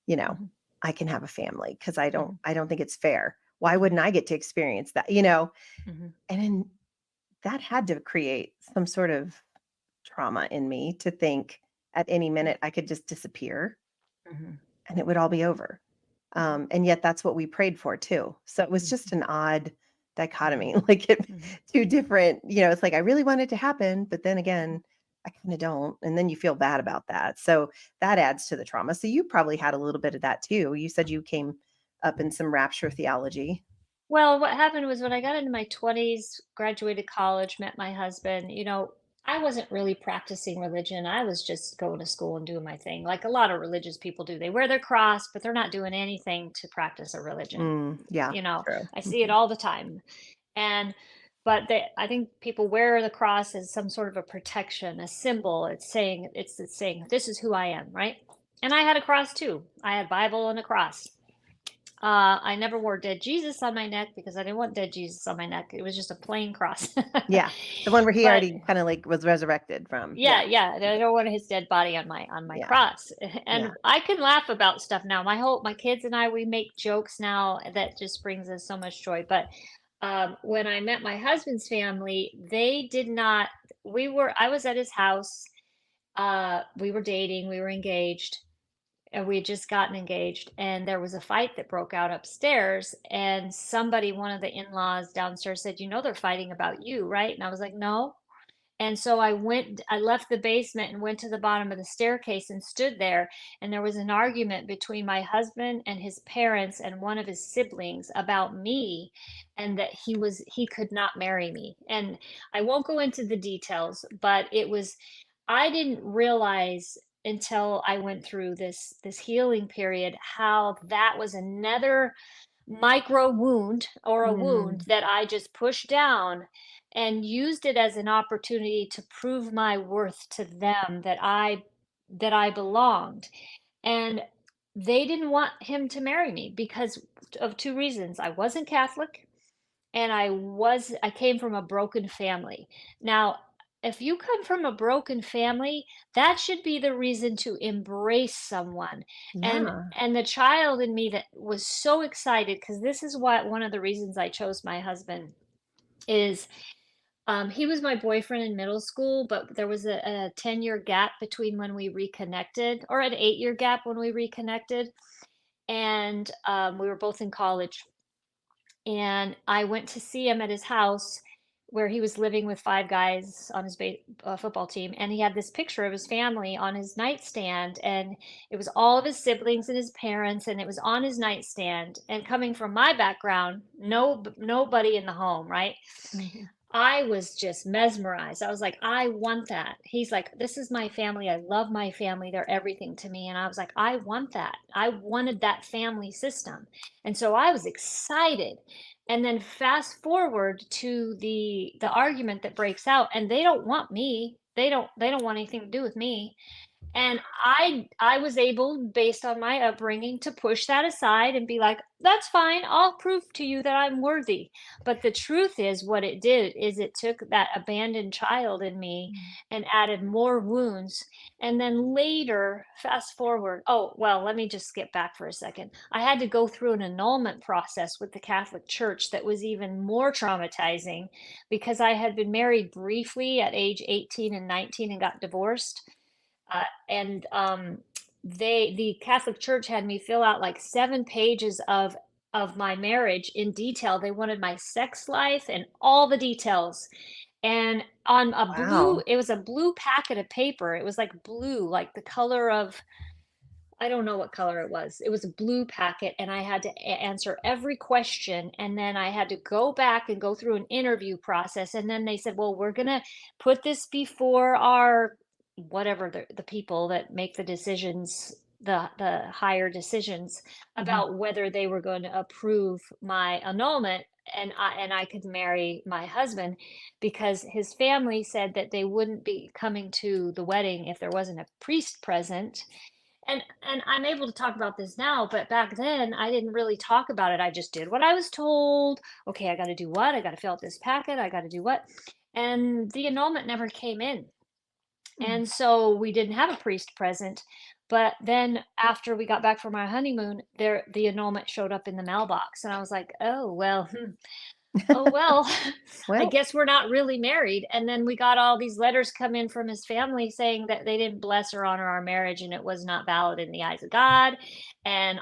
S1: you know,
S2: mhm,
S1: I can have a family because I don't
S2: mhm,
S1: I don't think it's fair. Why
S2: mhm,
S1: wouldn't I get to experience that?
S2: mhm.
S1: And then that had to create some sort of trauma in me to think at any
S2: Yeah.
S1: minute I could just disappear
S2: Mhm,
S1: and it would all be over.
S2: mhm,
S1: And yet that's what we prayed for too. So it was just
S2: mhm,
S1: an odd
S2: mhm,
S1: dichotomy, like
S2: mhm,
S1: two different, it's like I really want it to happen, but then
S2: mhm.
S1: again, I kind of don't. And then you feel bad about that. So that adds to the trauma. So you probably had a little bit of that too. You said you came up in some rapture theology.
S2: Well, what happened was when I got into my 20s, graduated college, met my husband, I wasn't really practicing religion. I was just going to school and doing my thing, like a lot of religious people do. They wear their cross, but they're not doing anything to practice a religion.
S1: Yeah,
S2: You know,
S1: true.
S2: I see it
S1: Mhm.
S2: all the time. And I think people wear the cross as some sort of a protection, a symbol. It's saying this is who I am, right? And I had a cross too. I had Bible and a cross. I never wore dead Jesus on my neck because I didn't want dead Jesus on my neck. It was just a plain cross.
S1: Yeah, the one where he
S2: But
S1: already kinda, like, was resurrected from.
S2: yeah,
S1: Yeah,
S2: yeah, I don't want his dead body on my
S1: yeah,
S2: cross.
S1: yeah.
S2: And I can laugh about stuff now. My kids and I, we make jokes now that just brings us so much joy. But when I met my husband's family, they did not. I was at his house. We were dating. We were engaged, and we had just gotten engaged, and there was a fight that broke out upstairs, and one of the in-laws downstairs said, they're fighting about you, right? And I was like, no. And so I left the basement and went to the bottom of the staircase and stood there. And there was an argument between my husband and his parents and one of his siblings about me, and that he could not marry me. And I won't go into the details, but I didn't realize until I went through this healing period how that was another micro wound, or a wound
S1: Mm,
S2: that I just pushed down and used it as an opportunity to prove my worth to them, that I belonged. And they didn't want him to marry me because of two reasons. I wasn't Catholic, and I came from a broken family. Now, if you come from a broken family, that should be the reason to embrace someone. And
S1: yeah.
S2: and the child in me that was so excited, because this is what one of the reasons I chose my husband is, he was my boyfriend in middle school, but there was a 10-year gap between when we reconnected, or an 8-year gap when we reconnected. And we were both in college, and I went to see him at his house where he was living with 5 guys on his football team, and he had this picture of his family on his nightstand, and it was all of his siblings and his parents, and it was on his nightstand. And coming from my background, nobody in the home, right?
S1: Mhm.
S2: I was just mesmerized. I was like, "I want that." He's like, "This is my family. I love my family. They're everything to me." And I was like, "I want that. I wanted that family system." And so I was excited. And then fast forward to the argument that breaks out, and they don't want me. They don't want anything to do with me. And I was able, based on my upbringing, to push that aside and be like, "That's fine. I'll prove to you that I'm worthy." But the truth is, what it did is it took that abandoned child in me
S1: Mm.
S2: and added more wounds. And then later, fast forward, oh, well, let me just skip back for a second. I had to go through an annulment process with the Catholic Church that was even more traumatizing, because I had been married briefly at age 18 and 19 and got divorced. And the Catholic Church had me fill out like 7 pages of my marriage in detail. They wanted my sex life and all the details. And on a blue,
S1: Wow.
S2: it was a blue packet of paper. It was like blue, like the color of, I don't know what color it was. It was a blue packet, and I had to answer every question. And then I had to go back and go through an interview process. And then they said, "Well, we're going to put this before our whatever, the people that make the decisions, the higher decisions,
S1: Mhm.
S2: about whether they were going to approve my annulment, and I could marry my husband," because his family said that they wouldn't be coming to the wedding if there wasn't a priest present. And I'm able to talk about this now, but back then I didn't really talk about it. I just did what I was told. Okay, I got to do what? I got to fill out this packet. I got to do what? And the annulment never came in.
S1: Mm.
S2: And so we didn't have a priest present. But then after we got back from our honeymoon, the annulment showed up in the mailbox, and I was like, "Oh, well, oh, well, I
S1: Well,
S2: guess we're not really married." And then we got all these letters come in from his family saying that they didn't bless or honor our marriage, and it was not valid in the eyes of God. And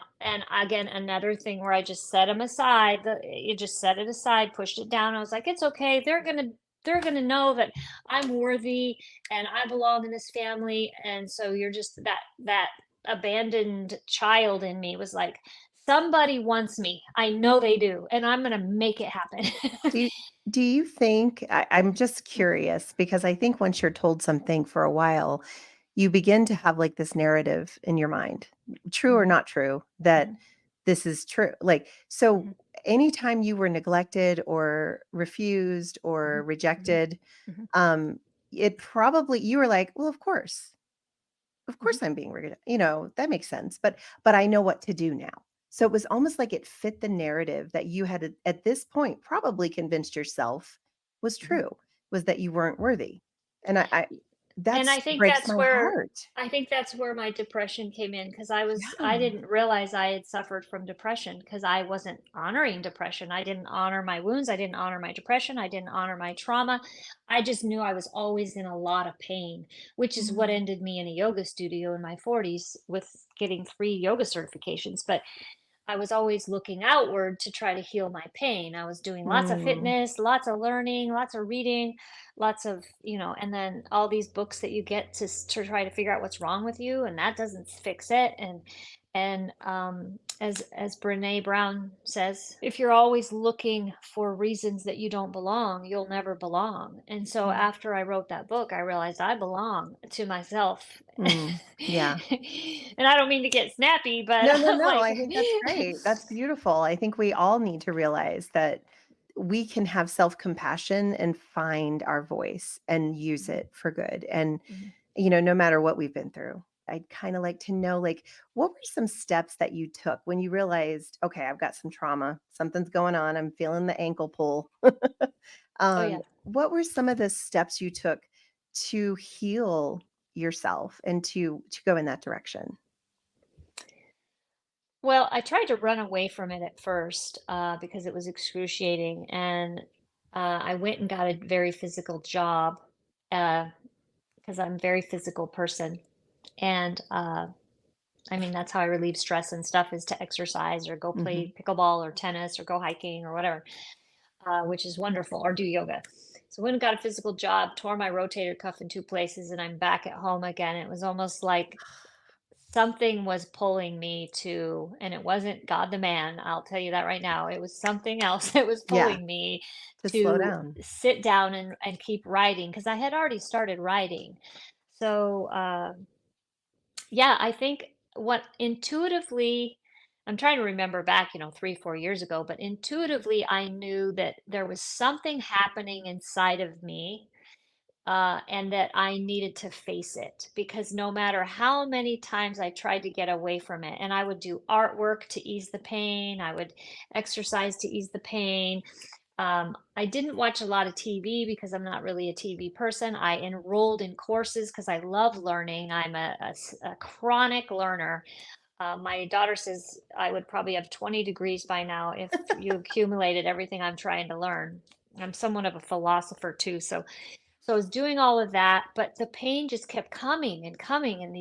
S2: again, another thing where I just set him aside. You just set it aside, pushed it down. I was like, "It's okay. They're gonna know that I'm worthy and I belong in this family." And so you're just that abandoned child in me was like, "Somebody wants me. I know they do, and I'm gonna make it happen."
S1: do you do you think I'm just curious because I think once you're told something for a while, you begin to have, like, this narrative in your mind, true or
S2: Mhm,
S1: not true, that
S2: mhm,
S1: this is true. Like, so
S2: mhm,
S1: anytime you were neglected or refused or
S2: mhm, mhm,
S1: rejected,
S2: mhm,
S1: um, it probably you were like, "Well, of
S2: mhm,
S1: course I'm being that makes sense, but I know what to do now." So it was almost like it fit the narrative that you had at this point probably convinced yourself was
S2: mhm.
S1: true, was that you weren't worthy. And I
S2: And
S1: that's breaks my heart.
S2: I think that's where my depression came in, because I
S1: Yeah.
S2: didn't realize I had suffered from depression because I wasn't honoring depression. I didn't honor my wounds. I didn't honor my depression. I didn't honor my trauma. I just knew I was always in a lot of pain, which is what ended me in a yoga studio in my 40s with getting 3 yoga certifications. But I was always looking outward to try to heal my pain. I was doing lots of
S1: Mm,
S2: fitness, lots of learning, lots of reading, lots of, and then all these books that you get to try to figure out what's wrong with you, and that doesn't fix it. And as Brene Brown says, if you're always looking for reasons that you don't belong, you'll never belong. And so
S1: mm,
S2: after I wrote that book, I realized I belong to myself.
S1: mm. Yeah.
S2: And I don't mean to get snappy, but
S1: No, no,
S2: I'm
S1: no,
S2: like,
S1: I think that's great. That's beautiful. I think we all need to realize that we can have self-compassion and find our voice and use
S2: Mhm,
S1: it for good, and,
S2: mhm.
S1: no matter what we've been through. I'd kinda like to know, like, what were some steps that you took when you realized, "Okay, I've got some trauma, something's going on, I'm feeling the ankle pull."
S2: Oh yeah.
S1: What were some of the steps you took to heal yourself and to go in that direction?
S2: Well, I tried to run away from it at first because it was excruciating, and I went and got a very physical job because I'm a very physical person, and I mean that's how I relieve stress and stuff is to exercise or go
S1: Mhm.
S2: play pickleball or tennis or go hiking or whatever, which is wonderful, or do yoga. So I went and got a physical job, tore my rotator cuff in two places, and I'm back at home again. It was almost like something was pulling me to, and it wasn't God the man, I'll tell you that right now. It was something else that was
S1: Yeah,
S2: pulling me
S1: to slow
S2: to
S1: down.
S2: sit down and keep writing because I had already started writing. So, yeah, I think what intuitively, I'm trying to remember back, 3, 4 years ago, but intuitively, I knew that there was something happening inside of me and that I needed to face it because no matter how many times I tried to get away from it, and I would do artwork to ease the pain, I would exercise to ease the pain. I didn't watch a lot of TV because I'm not really a TV person. I enrolled in courses because I love learning. I'm a chronic learner. My daughter says I would probably have 20 degrees by now if you accumulated everything I'm trying to learn. I'm somewhat of a philosopher too, so I was doing all of that, but the pain just kept coming and coming in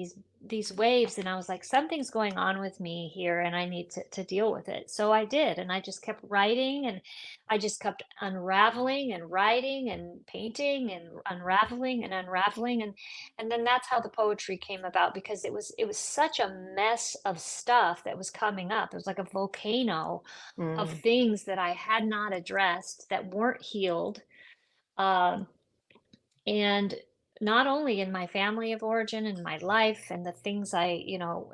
S2: these waves, and I was like, something's going on with me here, and I need to deal with it. So I did, and I just kept writing, and I just kept unraveling and writing and painting and unraveling, and then that's how the poetry came about because it was such a mess of stuff that was coming up. It was like a volcano of
S1: Mm,
S2: things that I had not addressed that weren't healed. Um, and not only in my family of origin and my life and the things I,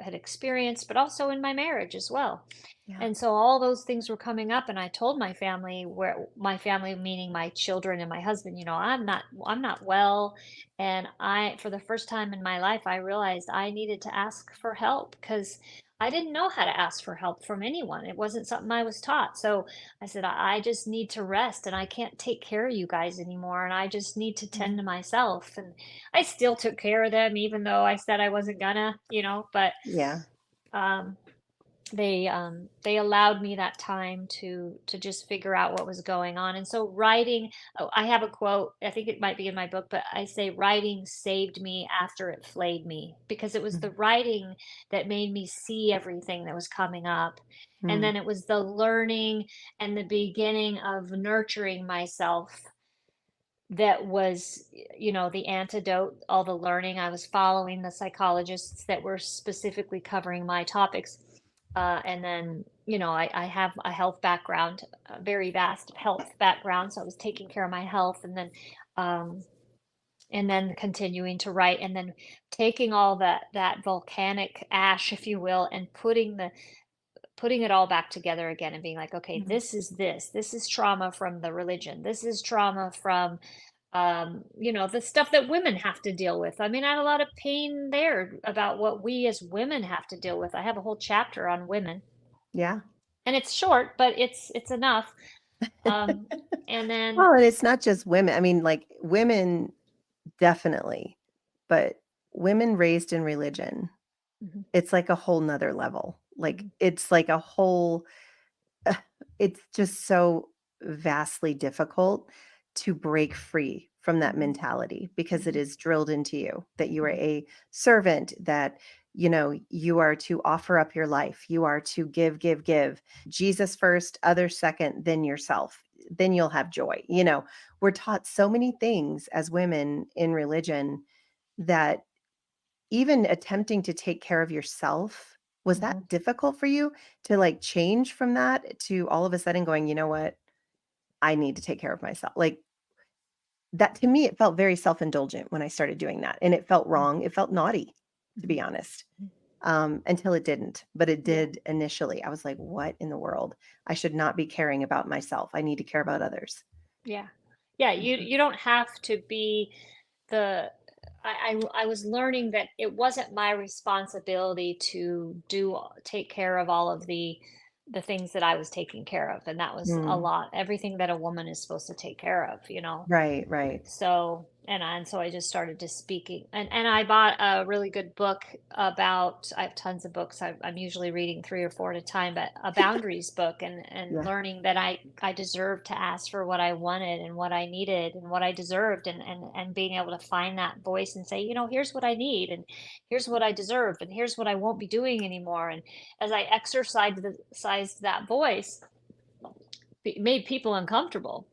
S2: had experienced, but also in my marriage as well.
S1: yeah.
S2: And so all those things were coming up, and I told my family, where my family meaning my children and my husband, I'm not well, and I for the first time in my life I realized I needed to ask for help because I didn't know how to ask for help from anyone. It wasn't something I was taught. So I said, I just need to rest and I can't take care of you guys anymore. And I just need to tend
S1: Mm,
S2: to myself. And I still took care of them, even though I said I wasn't gonna, but
S1: yeah.
S2: um, they allowed me that time to just figure out what was going on. And so writing, oh, I have a quote, I think it might be in my book, but I say writing saved me after it flayed me because it was the
S1: Mhm,
S2: writing that made me see everything that was coming up. And
S1: mm,
S2: then it was the learning and the beginning of nurturing myself that was, the antidote. All the learning, I was following the psychologists that were specifically covering my topics. And then, I have a health background, a very vast health background. So I was taking care of my health, um, and then continuing to write, and then taking all that volcanic ash, if you will, and putting it all back together again and being like, okay,
S1: mhm.
S2: this is trauma from the religion. This is trauma from the stuff that women have to deal with. I mean, I had a lot of pain there about what we as women have to deal with. I have a whole chapter on women,
S1: Yeah.
S2: and it's short, but it's enough. Um, and then,
S1: Well, and it's not just women. I mean, like, women definitely, but women raised in religion,
S2: mhm,
S1: it's like a whole 'nother level. Like,
S2: mhm,
S1: it's like a whole it's just so vastly difficult to break free from that
S2: mhm,
S1: mentality because it
S2: mhm,
S1: is drilled into you that you are
S2: mhm,
S1: a servant, that You are to offer up your life. You are to give, give, give. Jesus first, others second, then yourself. Then you'll have joy. We're taught so many things as women in religion that even attempting to take care of yourself, was that
S2: Mhm.
S1: difficult for you to like change from that to all of a sudden going, you know what? I need to take care of myself. Like that to me, it felt very self-indulgent when I started doing that. And it felt
S2: Mm,
S1: wrong. It felt naughty, to
S2: mhm,
S1: be honest.
S2: mhm.
S1: Until it didn't. But it
S2: Yeah.
S1: did initially. I was like, what in the world? I should not be caring about myself. I need to care about others.
S2: Yeah. Yeah,
S1: Mhm.
S2: you don't have to be the I was learning that it wasn't my responsibility to take care of all of the things that I was taking care of, and that was a
S1: Mm.
S2: lot. Everything that a woman is supposed to take care of, you know.
S1: Right, right.
S2: So, and so I just started just speaking, and I bought a really good book about. I have tons of books. I'm usually reading 3 or 4 at a time, but a boundaries book, and
S1: Yeah.
S2: learning that I deserved to ask for what I wanted and what I needed and what I deserved, and being able to find that voice and say, here's what I need, and here's what I deserve, and here's what I won't be doing anymore. And as I exercised that voice, it made people uncomfortable.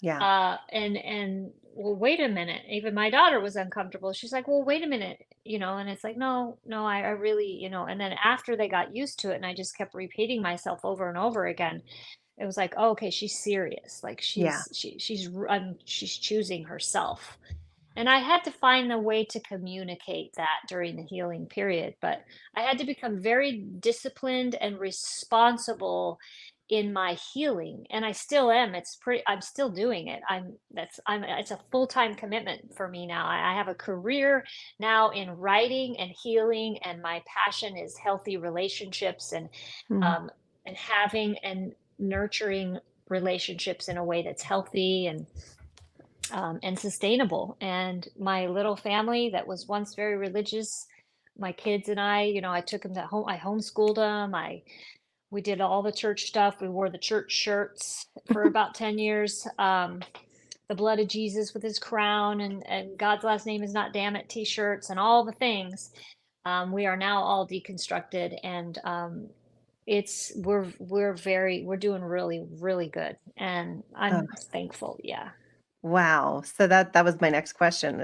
S1: Yeah.
S2: And well, wait a minute. Even my daughter was uncomfortable. She's like, well, wait a minute, and it's like, no, no, I really, and then after they got used to it and I just kept repeating myself over and over again, it was like, oh, okay, she's serious. Like
S1: Yeah.
S2: she's choosing herself. And I had to find a way to communicate that during the healing period, but I had to become very disciplined and responsible in my healing, and I still am. I'm still doing it. It's a full-time commitment for me now. I have a career now in writing and healing, and my passion is healthy relationships
S1: Mhm.
S2: um and having and nurturing relationships in a way that's healthy and sustainable. And my little family that was once very religious, my kids and I, I took them to home. I homeschooled them. We did all the church stuff. We wore the church shirts for about 10 years. The blood of Jesus with his crown and God's last name is not damn it t-shirts and all the things. We are now all deconstructed, and we're doing really, really good. And
S1: Oh,
S2: I'm thankful. Yeah.
S1: wow. So that was my next question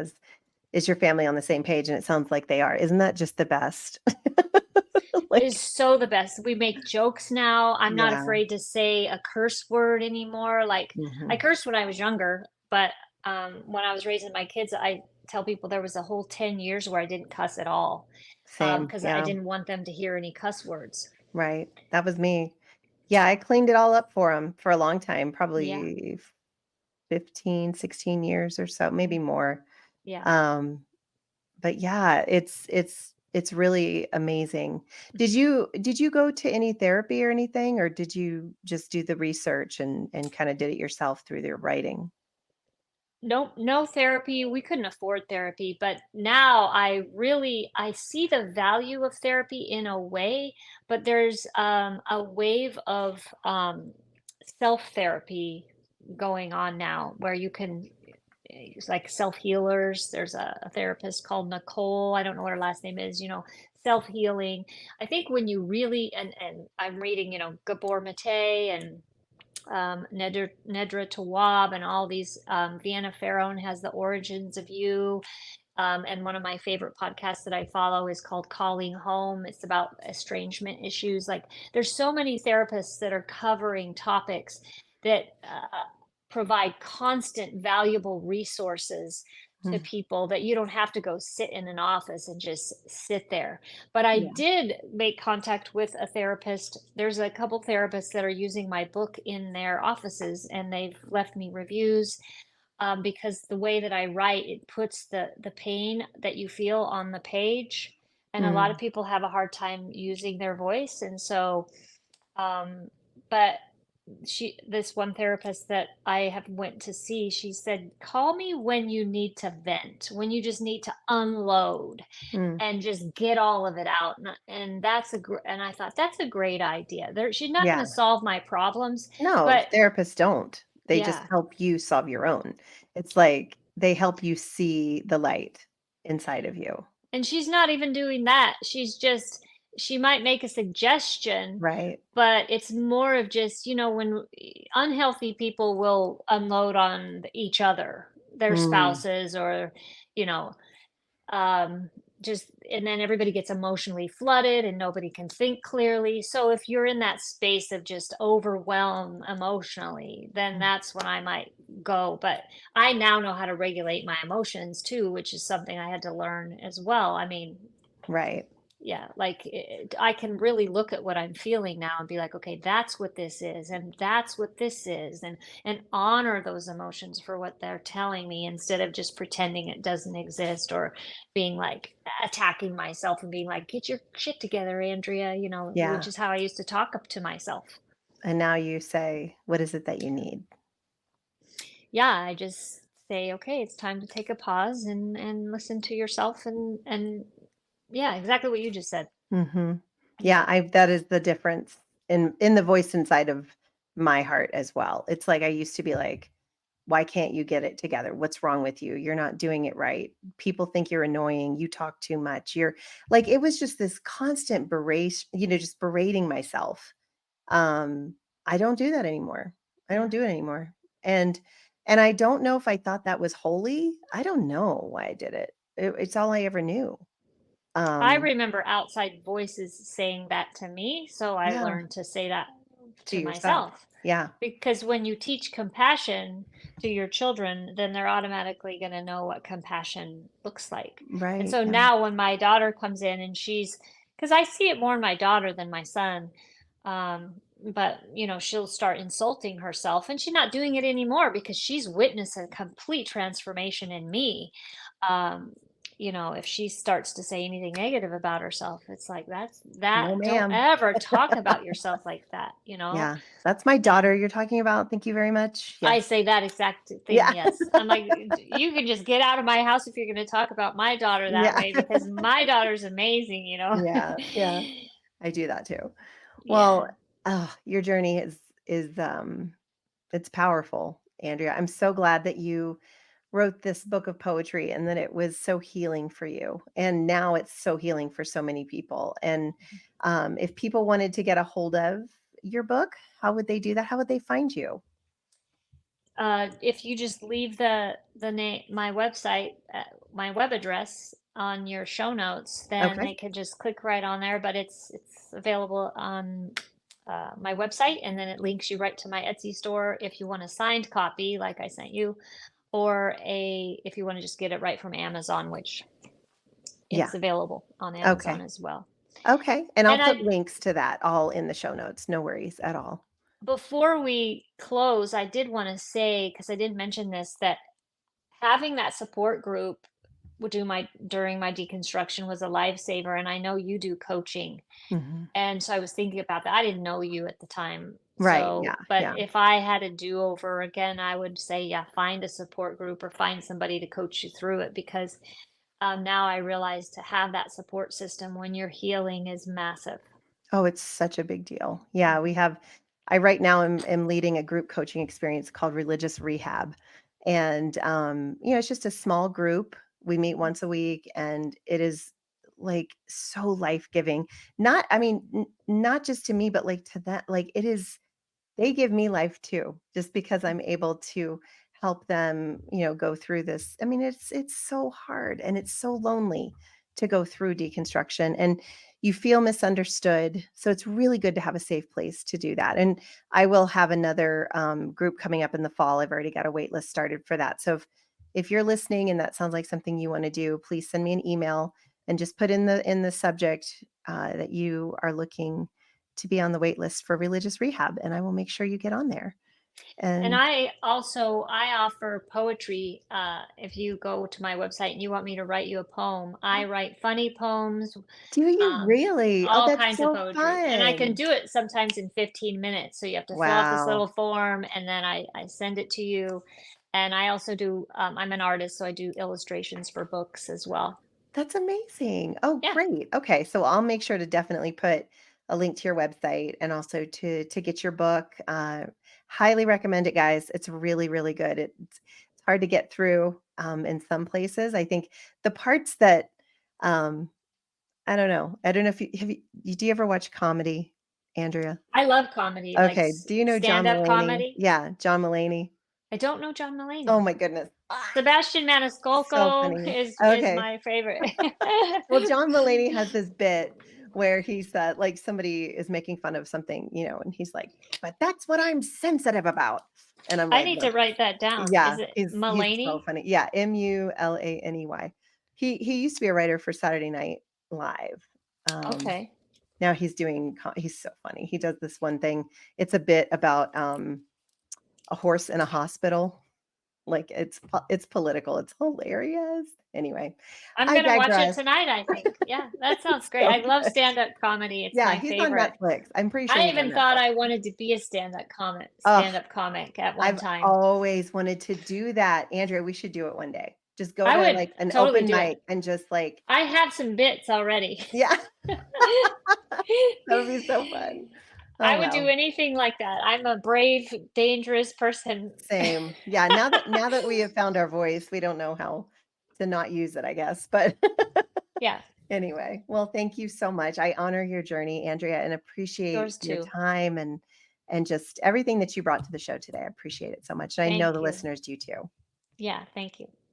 S1: is your family on the same page? And it sounds like they are. Isn't that just the best?
S2: Is
S1: Like,
S2: so the best. We make jokes now. I'm not
S1: yeah.
S2: afraid to say a curse word anymore. Like I
S1: Mhm.
S2: cursed when I was younger, but when I was raising my kids, I tell people there was a whole 10 years where I didn't cuss at all
S1: Same.
S2: because I
S1: Yeah.
S2: didn't want them to hear any cuss words.
S1: Right. That was me. Yeah, I cleaned it all up for him for a long time,
S2: Yeah.
S1: probably 15, 16 years or so, maybe
S2: Mhm.
S1: more.
S2: Yeah.
S1: Um, but yeah, it's really amazing. Did you go to any therapy or anything, or did you just do the research and kinda did it yourself through your writing?
S2: No, no therapy. We couldn't afford therapy, but now I see the value of therapy in a way, but there's a wave of self-therapy going on now where you can it's like self-healers. There's a therapist called Nicole. I don't know what her last name is, self-healing. I think when you really and I'm reading, Gabor Mate and Nedra Tawwab and all these. Vienna Pharaon has The Origins of You. And one of my favorite podcasts that I follow is called Calling Home. It's about estrangement issues. Like, there's so many therapists that are covering topics that provide constant, valuable resources to
S1: Mm,
S2: people that you don't have to go sit in an office and just sit there. But I
S1: yeah.
S2: did make contact with a therapist. There's a couple therapists that are using my book in their offices, and they've left me reviews because the way that I write, it puts the pain that you feel on the page, and a lot of
S1: Mm,
S2: people have a hard time using their voice, and so, um, but this one therapist that I have went to see, she said, "Call me when you need to vent, when you just need to unload
S1: mm.
S2: and just get all of it out." And and I thought that's a great idea. She's not going
S1: Yeah.
S2: to solve my problems,
S1: No,
S2: but
S1: therapists don't. They just
S2: yeah.
S1: help you solve your own. It's like they help you see the light inside of you.
S2: And she's not even doing that. She might make a suggestion,
S1: Right.
S2: but it's more of just, when unhealthy people will unload on each other, their
S1: Mm,
S2: spouses, or, you know, um just, and then everybody gets emotionally flooded and nobody can think clearly. So if you're in that space of just overwhelm emotionally, then
S1: mm,
S2: that's when I might go. But I now know how to regulate my emotions too, which is something I had to learn as well. I mean,
S1: right.
S2: yeah, like, I can really look at what I'm feeling now and be like, okay, that's what this is, and that's what this is, and honor those emotions for what they're telling me, instead of just pretending it doesn't exist, or being like attacking myself and being like, get your shit together, Andrea, which
S1: Yeah.
S2: is how I used to talk up to myself.
S1: And now you say, what is it that you need?
S2: Yeah, I just say, okay, it's time to take a pause and listen to yourself, and yeah, exactly what you just said.
S1: Mhm. Yeah,
S2: Yeah.
S1: I that is the difference in the voice inside of my heart as well. It's like I used to be like, "Why can't you get it together? What's wrong with you? You're not doing it right. People think you're annoying. You talk too much. You're" like, it was just this constant just berating myself. Um, I don't do that anymore. I don't
S2: Yeah.
S1: do it anymore. And and I don't know if I thought that was holy. I don't know why I did it. It's all I ever knew.
S2: I
S1: Um,
S2: remember outside voices saying that to me, so I
S1: yeah.
S2: learned to say that
S1: To
S2: to
S1: yourself.
S2: myself.
S1: Yeah,
S2: Because when you teach compassion to your children, then they're automatically going to know what compassion looks like. And
S1: right,
S2: so
S1: yeah,
S2: now when my daughter comes in, and because I see it more in my daughter than my son, but she'll start insulting herself, and she's not doing it anymore because she's witnessed a complete transformation in me. um if she starts to say anything negative about herself, it's like,
S1: no
S2: don't
S1: ma'am.
S2: ever talk about yourself like that.
S1: Yeah, that's my
S2: And
S1: daughter you're talking about, thank you very much,
S2: I
S1: yes.
S2: say that exact thing,
S1: Yeah,
S2: yes. I'm like, You can just get out of my house if you're gonna talk about my daughter that
S1: yeah,
S2: way, because my daughter's amazing.
S1: yeah, yeah, I do that too. Well,
S2: Yeah.
S1: your journey is it's powerful, Andrea. I'm so glad that you wrote this book of poetry and that it was so healing for you, and now it's so healing for so many people, and, if people wanted to get a hold of your book, how would they do that? How would they find you?
S2: If you just leave the name, my web address on your show notes, then
S1: Okay,
S2: they could just click right on there. But it's available on my website, and then it links you right to my Etsy store if you want a signed copy, like I sent you, or a if you want to just get it right from Amazon, which
S1: yeah,
S2: it's available on Amazon
S1: okay.
S2: as well.
S1: Okay, and I'll
S2: And
S1: put
S2: I
S1: links to that all in the show notes, no worries at all.
S2: Before we close, I did want to say, because I did mention this, that having that support group would do my during my deconstruction was a lifesaver. And I know you do coaching.
S1: Mhm.
S2: And so I was thinking about that. I didn't know you at the time.
S1: Right, yeah,
S2: So, but
S1: yeah.
S2: if I had a do-over again, I would say, yeah, find a support group or find somebody to coach you through it, because now I realize to have that support system when you're healing is massive.
S1: Oh, it's such a big deal. Yeah, we have I right now am leading a group coaching experience called Religious Rehab, and, it's just a small group. We meet
S2: Mhm.
S1: once a week, and it is, like, so life-giving. Not I mean, n not just to me, but, like, to that like, it is they give me life too, just because I'm able to help them, go through this. I mean, it's so hard and it's so lonely to go through deconstruction and you feel misunderstood. So it's really good to have a safe place to do that. And I will have another group coming up in the fall. I've already got a wait list started for that. So if you're listening and that sounds like something you want to do, please send me an email and just put in the subject that you are looking to be on the wait list for religious rehab, and I will make sure you get on there.
S2: And
S1: And
S2: I offer poetry. If you go to my website and you want me to write you a poem, I write funny poems,
S1: do you
S2: um,
S1: really? Oh,
S2: all
S1: that's
S2: kinds of
S1: so
S2: poetry, and I can
S1: fun.
S2: do it sometimes in 15 minutes. So you have to fill out this
S1: Wow,
S2: little form, and then I send it to you. And I also do. I'm an artist, so I do illustrations for books as well.
S1: that's amazing. Oh,
S2: Yeah.
S1: great. Okay, so I'll make sure to definitely put a link to your website and also to get your book. Highly recommend it, guys. It's really, really good. It's hard to get through in some places. I think the parts that Um, I don't know. I don't know if do you ever watch comedy, Andrea?
S2: I love comedy, like
S1: Okay. Do you know John
S2: stand-up
S1: Mulaney?
S2: comedy.
S1: Yeah, John Mulaney.
S2: I don't know John
S1: Oh
S2: Mulaney.
S1: my goodness.
S2: Sebastian
S1: So
S2: Maniscalco
S1: funny.
S2: is
S1: Okay.
S2: my favorite.
S1: Well, John Mulaney has this bit where he said, like, somebody is making fun of something, and he's like, "But that's what I'm sensitive about." And I'm
S2: I
S1: like,
S2: need to
S1: "Look."
S2: write that down.
S1: Yeah,
S2: Is it
S1: he's so
S2: Mulaney?
S1: funny. Yeah, Mulaney. He used to be a writer for Saturday Night Live. Um,
S2: Okay.
S1: Now he's so funny. He does this one thing. It's a bit about, a horse in a hospital. Like, it's political. It's hilarious. Anyway,
S2: I'm
S1: I
S2: gonna watch it
S1: digress.
S2: tonight, I think. Yeah, that sounds
S1: It's
S2: great.
S1: so
S2: I love
S1: good.
S2: stand-up comedy. It's
S1: Yeah,
S2: my
S1: he's on
S2: favorite.
S1: Netflix. I'm pretty sure
S2: I
S1: he's on
S2: even thought
S1: Netflix.
S2: I wanted to be a
S1: Ugh,
S2: stand-up comic at one
S1: I've
S2: time.
S1: always wanted to do that. Andrea, we should do it one day. Just go
S2: I
S1: to,
S2: would
S1: like, an
S2: totally
S1: open
S2: do it.
S1: mic and just, like,
S2: I have some bits already.
S1: yeah, that would be so fun. Oh,
S2: I would do
S1: well.
S2: anything like that. I'm a brave, dangerous person.
S1: Same. Yeah, now that we have found our voice, we don't know how to not use it, I guess, but
S2: Yeah,
S1: anyway, well, thank you so much. I honor your journey, Andrea, and appreciate
S2: yours
S1: your
S2: too.
S1: time and just everything that you brought to the show today. I appreciate it so much, and I know
S2: Thank
S1: the
S2: you.
S1: listeners do too.
S2: Yeah, thank you.